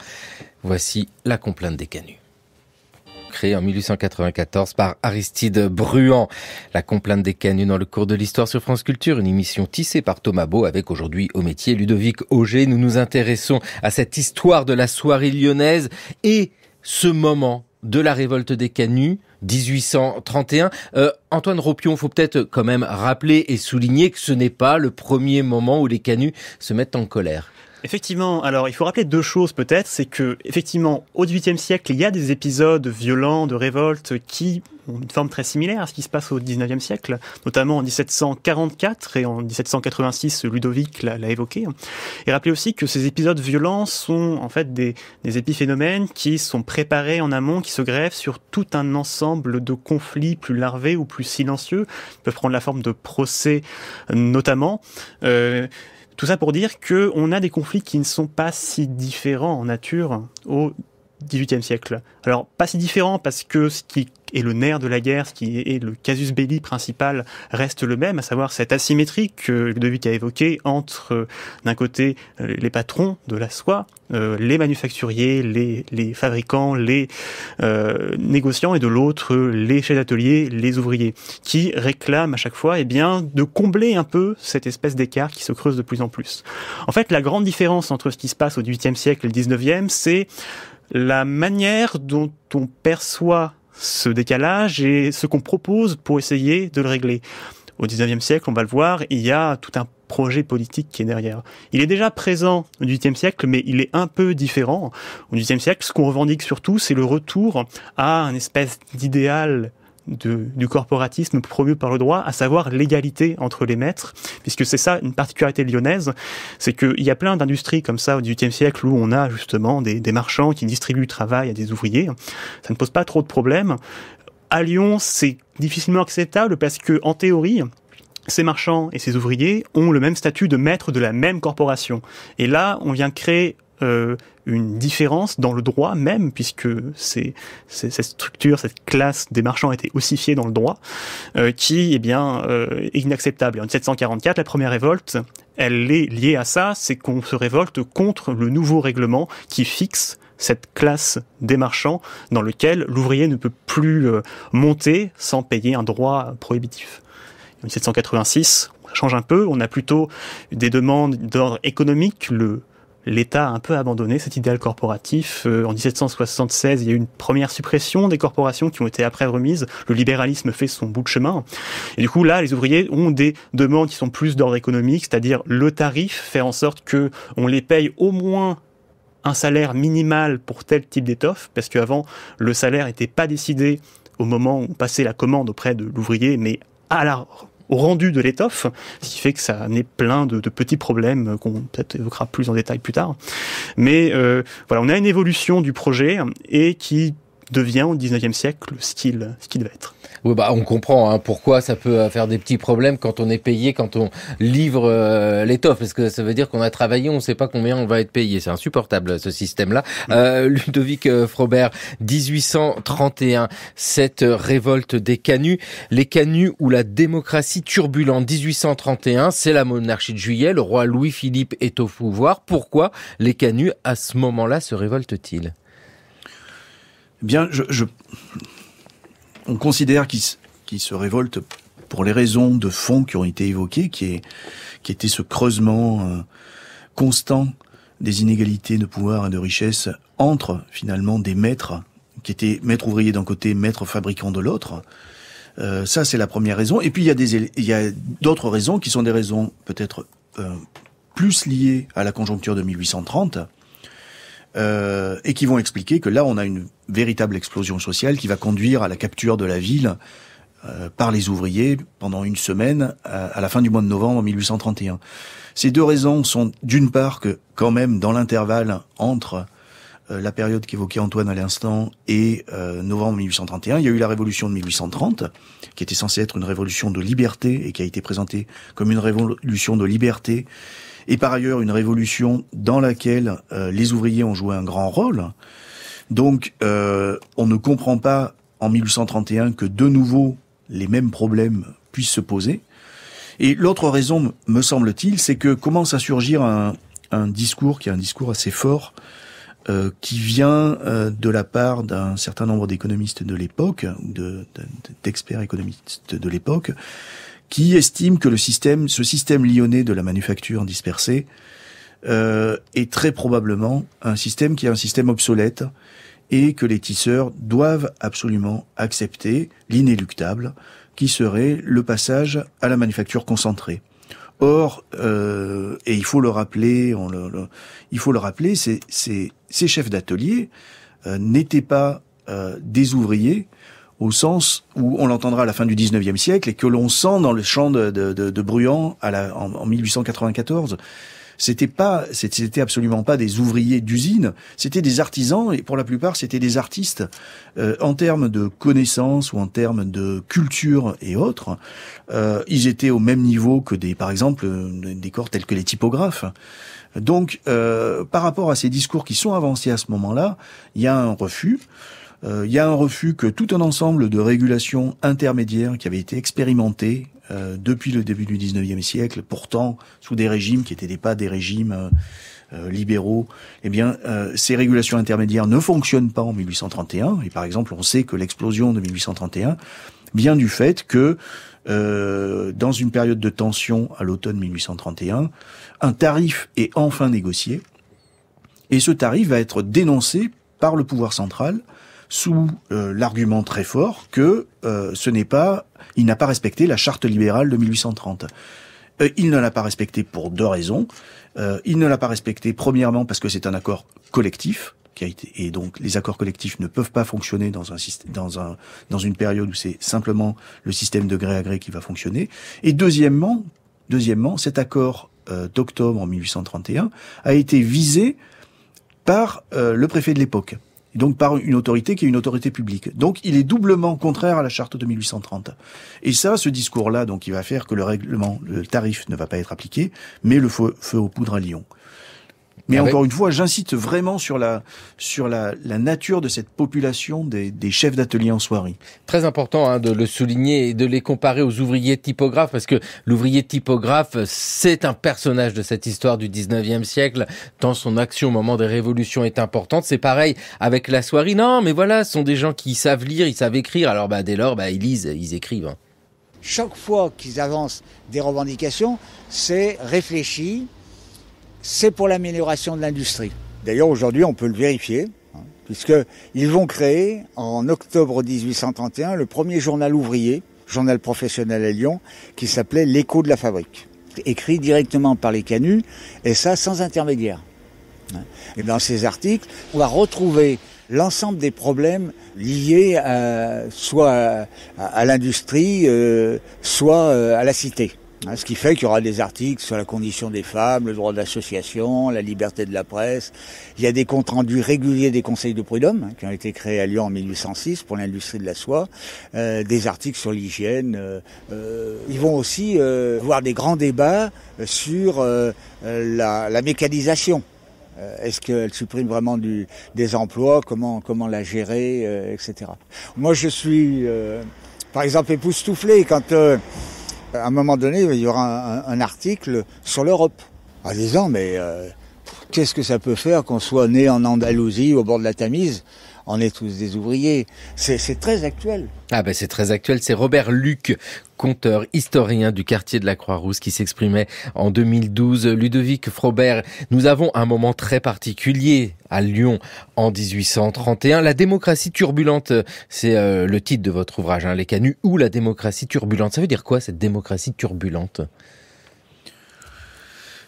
voici la complainte des canuts. Créée en 1894 par Aristide Bruant. La complainte des canuts dans le cours de l'histoire sur France Culture, une émission tissée par Thomas Beau avec aujourd'hui au métier Ludovic Auger. Nous nous intéressons à cette histoire de la soirée lyonnaise et ce moment de la révolte des canuts, 1831. Antoine Ropion, faut peut-être quand même rappeler et souligner que ce n'est pas le premier moment où les canuts se mettent en colère. Effectivement, alors il faut rappeler deux choses peut-être, c'est que effectivement au XVIIIe siècle il y a des épisodes violents de révolte qui ont une forme très similaire à ce qui se passe au XIXe siècle, notamment en 1744 et en 1786 Ludovic l'a évoqué. Et rappelez aussi que ces épisodes violents sont en fait des épiphénomènes qui sont préparés en amont, qui se greffent sur tout un ensemble de conflits plus larvés ou plus silencieux, qui peuvent prendre la forme de procès notamment. Tout ça pour dire que on a des conflits qui ne sont pas si différents en nature au XVIIIe siècle. Alors, pas si différents parce que ce qui est le nerf de la guerre, ce qui est le casus belli principal, reste le même, à savoir cette asymétrie que Ludovic a évoquée entre, d'un côté, les patrons de la soie, les manufacturiers, les fabricants, les négociants, et de l'autre, les chefs d'atelier, les ouvriers, qui réclament à chaque fois, de combler un peu cette espèce d'écart qui se creuse de plus en plus. En fait, la grande différence entre ce qui se passe au XVIIIe siècle et le XIXe, c'est la manière dont on perçoit ce décalage et ce qu'on propose pour essayer de le régler. Au XIXe siècle, on va le voir, il y a tout un projet politique qui est derrière. Il est déjà présent au XVIIIe siècle, mais il est un peu différent. Au XVIIIe siècle, ce qu'on revendique surtout, c'est le retour à une espèce d'idéal du corporatisme promu par le droit, à savoir l'égalité entre les maîtres, puisque c'est ça une particularité lyonnaise, c'est qu'il y a plein d'industries comme ça au XVIIIe siècle où on a justement des marchands qui distribuent du travail à des ouvriers. Ça ne pose pas trop de problèmes. À Lyon, c'est difficilement acceptable parce que, en théorie, ces marchands et ces ouvriers ont le même statut de maître de la même corporation. Et là, on vient créer une différence dans le droit même, puisque cette structure, cette classe des marchands a été ossifiée dans le droit, qui est inacceptable. Et en 1744, la première révolte, elle est liée à ça, c'est qu'on se révolte contre le nouveau règlement qui fixe cette classe des marchands dans lequel l'ouvrier ne peut plus monter sans payer un droit prohibitif. En 1786, ça change un peu, on a plutôt des demandes d'ordre économique, l'État a un peu abandonné cet idéal corporatif. En 1776, il y a eu une première suppression des corporations qui ont été après remises. Le libéralisme fait son bout de chemin. Et du coup, là, les ouvriers ont des demandes qui sont plus d'ordre économique, c'est-à-dire le tarif, faire en sorte que on les paye au moins un salaire minimal pour tel type d'étoffe, parce qu'avant, le salaire n'était pas décidé au moment où on passait la commande auprès de l'ouvrier, mais au rendu de l'étoffe, ce qui fait que ça amenait plein de petits problèmes qu'on peut-être évoquera plus en détail plus tard. Mais voilà, on a une évolution du projet et qui devient au 19e siècle ce qu'il va être. Oui, on comprend pourquoi ça peut faire des petits problèmes quand on est payé, quand on livre l'étoffe, parce que ça veut dire qu'on a travaillé, on ne sait pas combien on va être payé. C'est insupportable, ce système-là. Ludovic Frobert, 1831, cette révolte des canuts. Les canuts ou la démocratie turbulente, 1831, c'est la monarchie de Juillet, le roi Louis-Philippe est au pouvoir. Pourquoi les canuts, à ce moment-là, se révoltent-ils ? Bien, on considère qu'ils se révoltent pour les raisons de fond qui ont été évoquées, qui était ce creusement constant des inégalités de pouvoir et de richesse entre finalement des maîtres qui étaient maîtres ouvriers d'un côté, maîtres fabricants de l'autre. Ça, c'est la première raison. Et puis il y a d'autres raisons qui sont des raisons peut-être plus liées à la conjoncture de 1830. Et qui vont expliquer que là, on a une véritable explosion sociale qui va conduire à la capture de la ville par les ouvriers pendant une semaine à la fin du mois de novembre 1831. Ces deux raisons sont d'une part que quand même dans l'intervalle entre la période qu'évoquait Antoine à l'instant et novembre 1831, il y a eu la révolution de 1830 qui était censée être une révolution de liberté et qui a été présentée comme une révolution de liberté et par ailleurs une révolution dans laquelle les ouvriers ont joué un grand rôle. Donc on ne comprend pas en 1831 que de nouveau les mêmes problèmes puissent se poser. Et l'autre raison, me semble-t-il, c'est que commence à surgir un discours qui est un discours assez fort qui vient de la part d'un certain nombre d'économistes de l'époque, ou d'experts économistes de l'époque, qui estiment que ce système lyonnais de la manufacture dispersée est très probablement un système qui est un système obsolète et que les tisseurs doivent absolument accepter l'inéluctable qui serait le passage à la manufacture concentrée. Or, et il faut le rappeler, ces chefs d'atelier n'étaient pas des ouvriers au sens où on l'entendra à la fin du 19e siècle et que l'on sent dans le champ de Bruant en 1894. C'était absolument pas des ouvriers d'usine, c'était des artisans et pour la plupart c'était des artistes. En termes de connaissances ou en termes de culture et autres, ils étaient au même niveau que par exemple, des corps tels que les typographes. Donc, par rapport à ces discours qui sont avancés à ce moment-là, il y a un refus. Il y a un refus que tout un ensemble de régulations intermédiaires qui avaient été expérimentées depuis le début du 19e siècle, pourtant sous des régimes qui n'étaient pas des régimes libéraux, eh bien, ces régulations intermédiaires ne fonctionnent pas en 1831. Et par exemple, on sait que l'explosion de 1831 vient du fait que, dans une période de tension à l'automne 1831, un tarif est enfin négocié, et ce tarif va être dénoncé par le pouvoir central sous l'argument très fort que il n'a pas respecté la charte libérale de 1830. Il ne l'a pas respecté pour deux raisons. Il ne l'a pas respecté premièrement parce que c'est un accord collectif et donc les accords collectifs ne peuvent pas fonctionner dans une période où c'est simplement le système de gré à gré qui va fonctionner. Et deuxièmement, cet accord d'octobre 1831 a été visé par le préfet de l'époque. Donc par une autorité qui est une autorité publique. Donc il est doublement contraire à la charte de 1830. Et ça, ce discours-là, donc il va faire que le tarif ne va pas être appliqué, mais le feu aux poudres à Lyon. Mais encore une fois, j'incite vraiment sur la nature de cette population des chefs d'atelier en soierie. Très important de le souligner et de les comparer aux ouvriers typographes, parce que l'ouvrier typographe, c'est un personnage de cette histoire du 19e siècle, tant son action au moment des révolutions est importante. C'est pareil avec la soierie. Non, mais voilà, ce sont des gens qui savent lire, ils savent écrire, alors dès lors, ils lisent, ils écrivent. Chaque fois qu'ils avancent des revendications, c'est réfléchi. C'est pour l'amélioration de l'industrie. D'ailleurs, aujourd'hui, on peut le vérifier, puisqu'ils vont créer, en octobre 1831, le premier journal ouvrier, journal professionnel à Lyon, qui s'appelait L'Écho de la fabrique, écrit directement par les canuts, et ça sans intermédiaire. Et dans ces articles, on va retrouver l'ensemble des problèmes liés soit à l'industrie, soit à la cité. Ce qui fait qu'il y aura des articles sur la condition des femmes, le droit d'association, la liberté de la presse. Il y a des comptes rendus réguliers des conseils de prud'homme qui ont été créés à Lyon en 1806 pour l'industrie de la soie, des articles sur l'hygiène. Ils vont aussi voir des grands débats sur la mécanisation. Est-ce qu'elle supprime vraiment des emplois, comment la gérer, etc. Moi, je suis, par exemple, époustouflé quand... à un moment donné, il y aura un article sur l'Europe, en disant, mais qu'est-ce que ça peut faire qu'on soit né en Andalousie, au bord de la Tamise ? On est tous des ouvriers. C'est très actuel. Ah ben c'est très actuel. C'est Robert Luc, conteur, historien du quartier de la Croix-Rousse, qui s'exprimait en 2012. Ludovic Frobert, nous avons un moment très particulier à Lyon en 1831. La démocratie turbulente, c'est le titre de votre ouvrage, Les Canuts ou la démocratie turbulente. Ça veut dire quoi, cette démocratie turbulente ?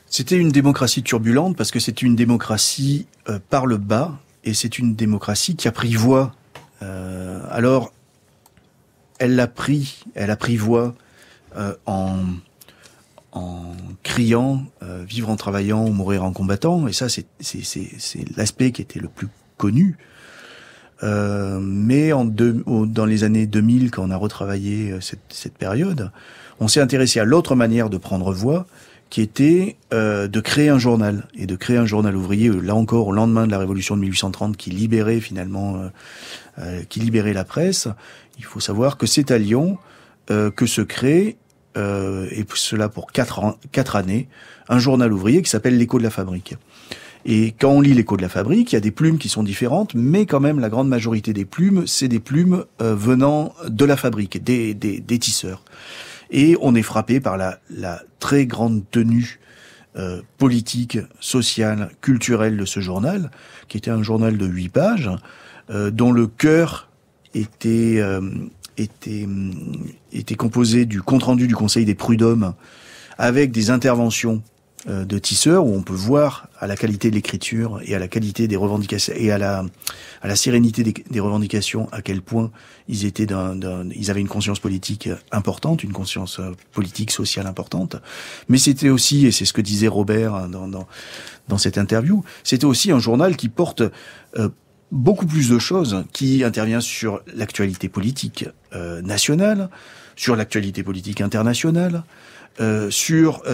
C'était une démocratie turbulente parce que c'est une démocratie par le bas, et c'est une démocratie qui a pris voix. Alors, elle a pris voix en criant vivre en travaillant ou mourir en combattant, et ça c'est l'aspect qui était le plus connu. Mais dans les années 2000, quand on a retravaillé cette période, on s'est intéressé à l'autre manière de prendre voix, qui était de créer un journal, et de créer un journal ouvrier, là encore au lendemain de la Révolution de 1830, qui libérait finalement, qui libérait la presse. Il faut savoir que c'est à Lyon que se crée, et cela pour 4 années, un journal ouvrier qui s'appelle l'Écho de la Fabrique. Et quand on lit l'Écho de la Fabrique, il y a des plumes qui sont différentes, mais quand même la grande majorité des plumes, c'est des plumes venant de la fabrique, des tisseurs. Et on est frappé par la très grande tenue politique, sociale, culturelle de ce journal, qui était un journal de 8 pages, dont le cœur était composé du compte-rendu du Conseil des prud'hommes, avec des interventions de tisseurs, où on peut voir à la qualité de l'écriture et à la qualité des revendications et à la sérénité des revendications à quel point ils étaient ils avaient une conscience politique importante, une conscience politique sociale importante. Mais c'était aussi, et c'est ce que disait Robert dans cette interview, c'était aussi un journal qui porte beaucoup plus de choses, qui intervient sur l'actualité politique nationale, sur l'actualité politique internationale,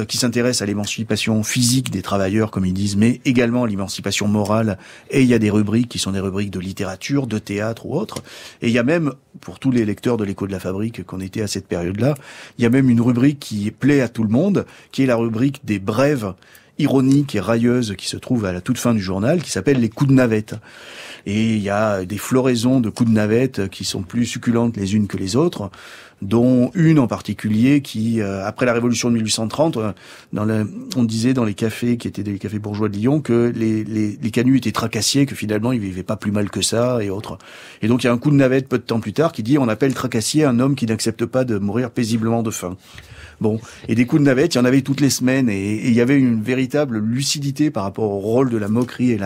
qui s'intéresse à l'émancipation physique des travailleurs, comme ils disent, mais également à l'émancipation morale. Et il y a des rubriques qui sont des rubriques de littérature, de théâtre ou autres. Et il y a même, pour tous les lecteurs de l'Écho de la Fabrique qu'on était à cette période-là, il y a même une rubrique qui plaît à tout le monde, qui est la rubrique des brèves ironiques et railleuses qui se trouve à la toute fin du journal, qui s'appelle les coups de navette. Et il y a des floraisons de coups de navette qui sont plus succulentes les unes que les autres, dont une en particulier qui, après la Révolution de 1830, on disait dans les cafés qui étaient des cafés bourgeois de Lyon que les canuts étaient tracassiers, que finalement ils vivaient pas plus mal que ça et autres. Et donc il y a un coup de navette peu de temps plus tard qui dit on appelle tracassier un homme qui n'accepte pas de mourir paisiblement de faim. Bon, et des coups de navette, il y en avait toutes les semaines, et il y avait une véritable lucidité par rapport au rôle de la moquerie et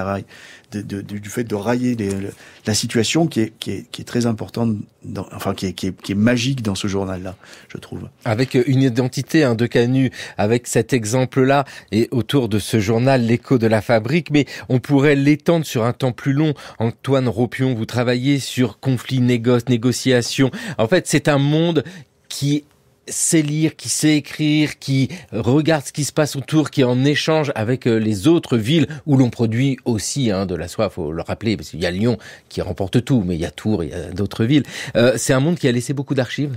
du fait de railler la situation qui est très importante, qui est magique dans ce journal-là, je trouve. Avec une identité de Canut, avec cet exemple-là, et autour de ce journal, l'Écho de la Fabrique, mais on pourrait l'étendre sur un temps plus long. Antoine Ropion, vous travaillez sur conflits, négociations. En fait, c'est un monde qui sait lire, qui sait écrire, qui regarde ce qui se passe autour, qui est en échange avec les autres villes où l'on produit aussi de la soie, faut le rappeler, parce qu'il y a Lyon qui remporte tout, mais il y a Tours, il y a d'autres villes. C'est un monde qui a laissé beaucoup d'archives.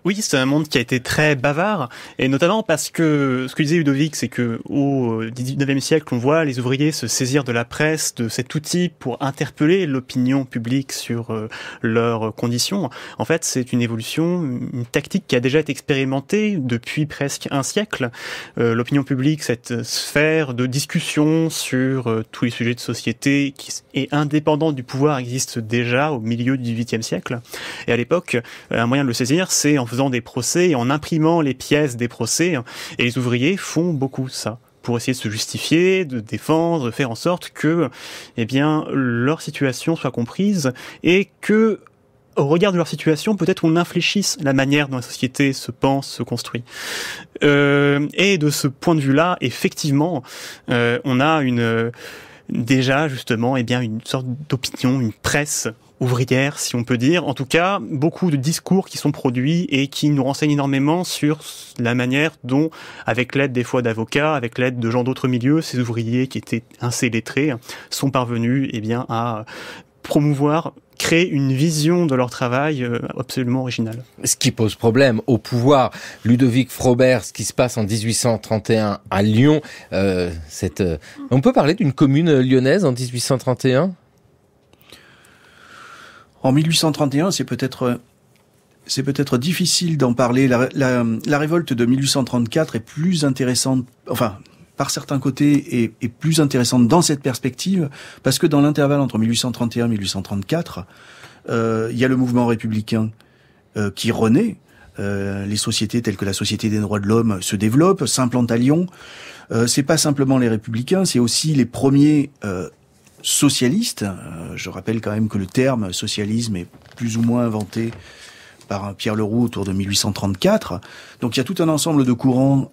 Oui, c'est un monde qui a été très bavard, et notamment parce que ce que disait Ludovic, c'est que au XIXe siècle, on voit les ouvriers se saisir de la presse, de cet outil pour interpeller l'opinion publique sur leurs conditions. En fait, c'est une évolution, une tactique qui a déjà été expérimentée depuis presque un siècle. L'opinion publique, cette sphère de discussion sur tous les sujets de société qui est indépendante du pouvoir, existe déjà au milieu du XVIIIe siècle. Et à l'époque, un moyen de le saisir, c'est en faisant des procès et en imprimant les pièces des procès. Et les ouvriers font beaucoup ça pour essayer de se justifier, de défendre, de faire en sorte que, leur situation soit comprise et que au regard de leur situation, peut-être on infléchisse la manière dont la société se pense, se construit. Et de ce point de vue-là, effectivement, on a déjà justement, une sorte d'opinion, une presse ouvrière, si on peut dire. En tout cas, beaucoup de discours qui sont produits et qui nous renseignent énormément sur la manière dont, avec l'aide des fois d'avocats, avec l'aide de gens d'autres milieux, ces ouvriers qui étaient assez lettrés, sont parvenus à promouvoir, créer une vision de leur travail absolument originale. Ce qui pose problème au pouvoir. Ludovic Frobert, ce qui se passe en 1831 à Lyon, on peut parler d'une commune lyonnaise en 1831 ? En 1831, c'est peut-être difficile d'en parler. La révolte de 1834 est plus intéressante, par certains côtés, est plus intéressante dans cette perspective, parce que dans l'intervalle entre 1831 et 1834, il y a le mouvement républicain qui renaît. Les sociétés telles que la Société des droits de l'homme se développent, s'implantent à Lyon. C'est pas simplement les républicains, c'est aussi les premiers socialistes. Je rappelle quand même que le terme socialisme est plus ou moins inventé par Pierre Leroux autour de 1834. Donc il y a tout un ensemble de courants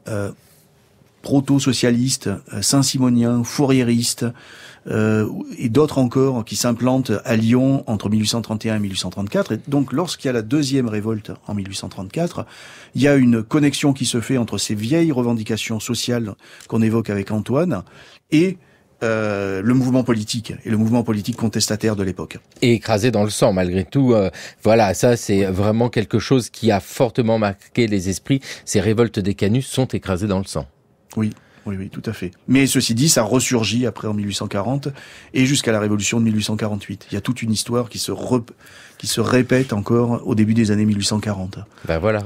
proto-socialistes, saint-simoniens, fourriéristes, et d'autres encore qui s'implantent à Lyon entre 1831 et 1834. Et donc lorsqu'il y a la deuxième révolte en 1834, il y a une connexion qui se fait entre ces vieilles revendications sociales qu'on évoque avec Antoine et le mouvement politique et le mouvement politique contestataire de l'époque. Et écrasé dans le sang, malgré tout. Ça, c'est vraiment quelque chose qui a fortement marqué les esprits. Ces révoltes des canuts sont écrasées dans le sang. Oui, tout à fait. Mais ceci dit, ça ressurgit après en 1840 et jusqu'à la Révolution de 1848. Il y a toute une histoire qui se répète encore au début des années 1840.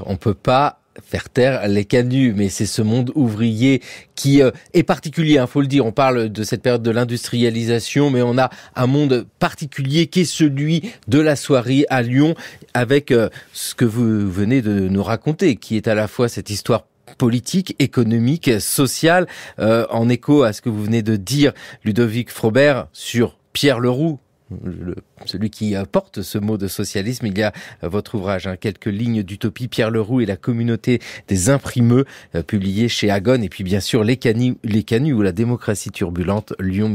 On peut pas faire taire les canuts, mais c'est ce monde ouvrier qui est particulier, faut le dire. On parle de cette période de l'industrialisation, mais on a un monde particulier qui est celui de la soierie à Lyon, avec ce que vous venez de nous raconter, qui est à la fois cette histoire politique, économique, sociale, en écho à ce que vous venez de dire, Ludovic Frobert, sur Pierre Leroux, celui qui porte ce mot de socialisme. Il y a votre ouvrage, quelques lignes d'utopie, Pierre Leroux et la communauté des imprimeux, publié chez Agone, et puis bien sûr les canuts ou la démocratie turbulente, Lyon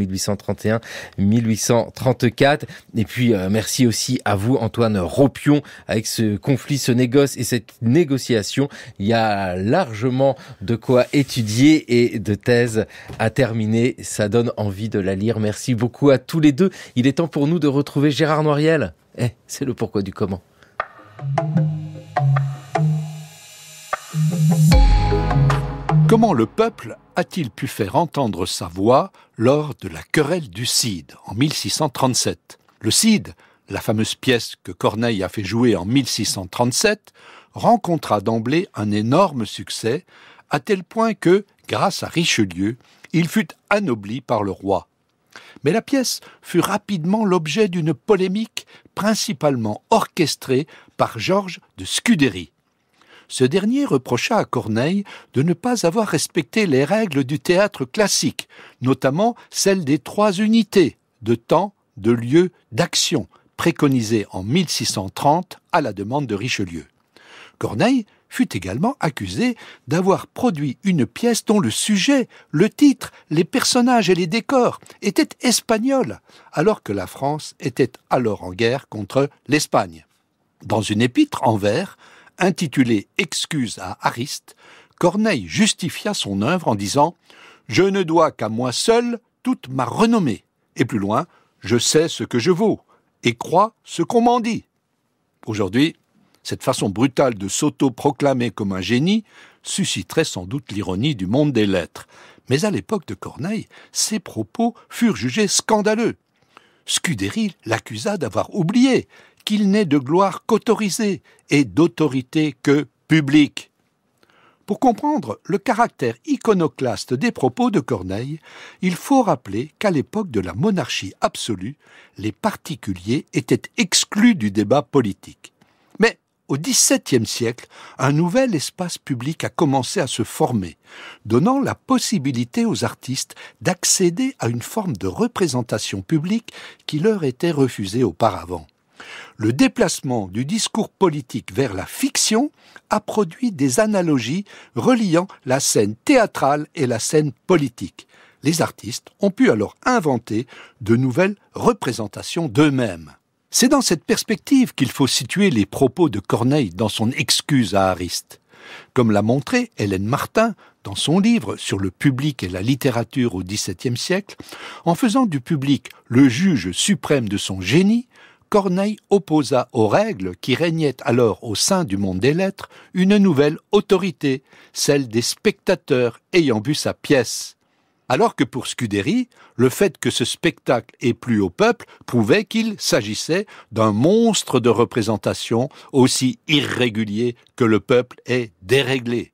1831-1834. Et puis merci aussi à vous, Antoine Ropion, avec ce conflit, ce négoce et cette négociation. Il y a largement de quoi étudier et de thèses à terminer. Ça donne envie de la lire. Merci beaucoup à tous les deux. Il est temps pour nous de retrouver Gérard Noiriel. C'est le pourquoi du comment. Comment le peuple a-t-il pu faire entendre sa voix lors de la querelle du Cid en 1637 ? Le Cid, la fameuse pièce que Corneille a fait jouer en 1637, rencontra d'emblée un énorme succès, à tel point que, grâce à Richelieu, il fut anobli par le roi. Mais la pièce fut rapidement l'objet d'une polémique principalement orchestrée par Georges de Scudéry. Ce dernier reprocha à Corneille de ne pas avoir respecté les règles du théâtre classique, notamment celle des 3 unités de temps, de lieu, d'action, préconisées en 1630 à la demande de Richelieu. Corneille fut également accusé d'avoir produit une pièce dont le sujet, le titre, les personnages et les décors étaient espagnols, alors que la France était alors en guerre contre l'Espagne. Dans une épître en vers, intitulée « Excuses à Ariste », Corneille justifia son œuvre en disant « Je ne dois qu'à moi seul toute ma renommée. » Et plus loin, « Je sais ce que je vaux et crois ce qu'on m'en dit. » Aujourd'hui, cette façon brutale de s'auto-proclamer comme un génie susciterait sans doute l'ironie du monde des lettres. Mais à l'époque de Corneille, ces propos furent jugés scandaleux. Scudéry l'accusa d'avoir oublié qu'il n'est de gloire qu'autorisée et d'autorité que publique. Pour comprendre le caractère iconoclaste des propos de Corneille, il faut rappeler qu'à l'époque de la monarchie absolue, les particuliers étaient exclus du débat politique. Mais au XVIIe siècle, un nouvel espace public a commencé à se former, donnant la possibilité aux artistes d'accéder à une forme de représentation publique qui leur était refusée auparavant. Le déplacement du discours politique vers la fiction a produit des analogies reliant la scène théâtrale et la scène politique. Les artistes ont pu alors inventer de nouvelles représentations d'eux-mêmes. C'est dans cette perspective qu'il faut situer les propos de Corneille dans son Excuse à Ariste. Comme l'a montré Hélène Martin dans son livre sur le public et la littérature au XVIIe siècle, en faisant du public le juge suprême de son génie, Corneille opposa aux règles qui régnaient alors au sein du monde des lettres une nouvelle autorité, celle des spectateurs ayant vu sa pièce. Alors que pour Scudéry, le fait que ce spectacle ait plu au peuple prouvait qu'il s'agissait d'un monstre de représentation aussi irrégulier que le peuple est déréglé.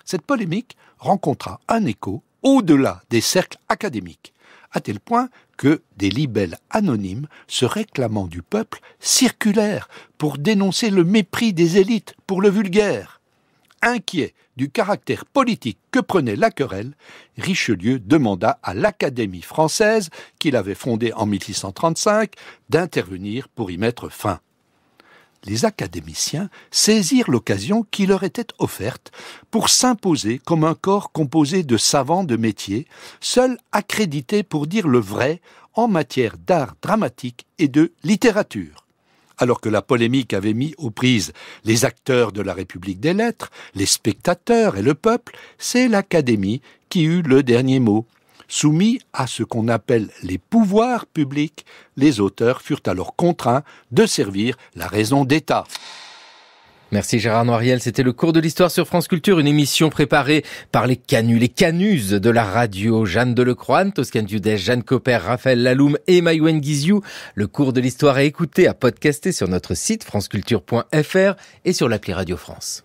Cette polémique rencontra un écho au-delà des cercles académiques, à tel point que des libelles anonymes se réclamant du peuple circulèrent pour dénoncer le mépris des élites pour le vulgaire. Inquiet du caractère politique que prenait la querelle, Richelieu demanda à l'Académie française, qu'il avait fondée en 1635, d'intervenir pour y mettre fin. Les académiciens saisirent l'occasion qui leur était offerte pour s'imposer comme un corps composé de savants de métier, seuls accrédités pour dire le vrai en matière d'art dramatique et de littérature. Alors que la polémique avait mis aux prises les acteurs de la République des lettres, les spectateurs et le peuple, c'est l'Académie qui eut le dernier mot. Soumis à ce qu'on appelle les pouvoirs publics, les auteurs furent alors contraints de servir la raison d'État. Merci Gérard Noiriel, c'était le cours de l'histoire sur France Culture, une émission préparée par les canuses de la radio, Jeanne Delecroix, Toscane Dudès, Jeanne Copper, Raphaël Laloum et Maïwen Guizou. Le cours de l'histoire est écouté, à podcaster sur notre site franceculture.fr et sur l'appli Radio France.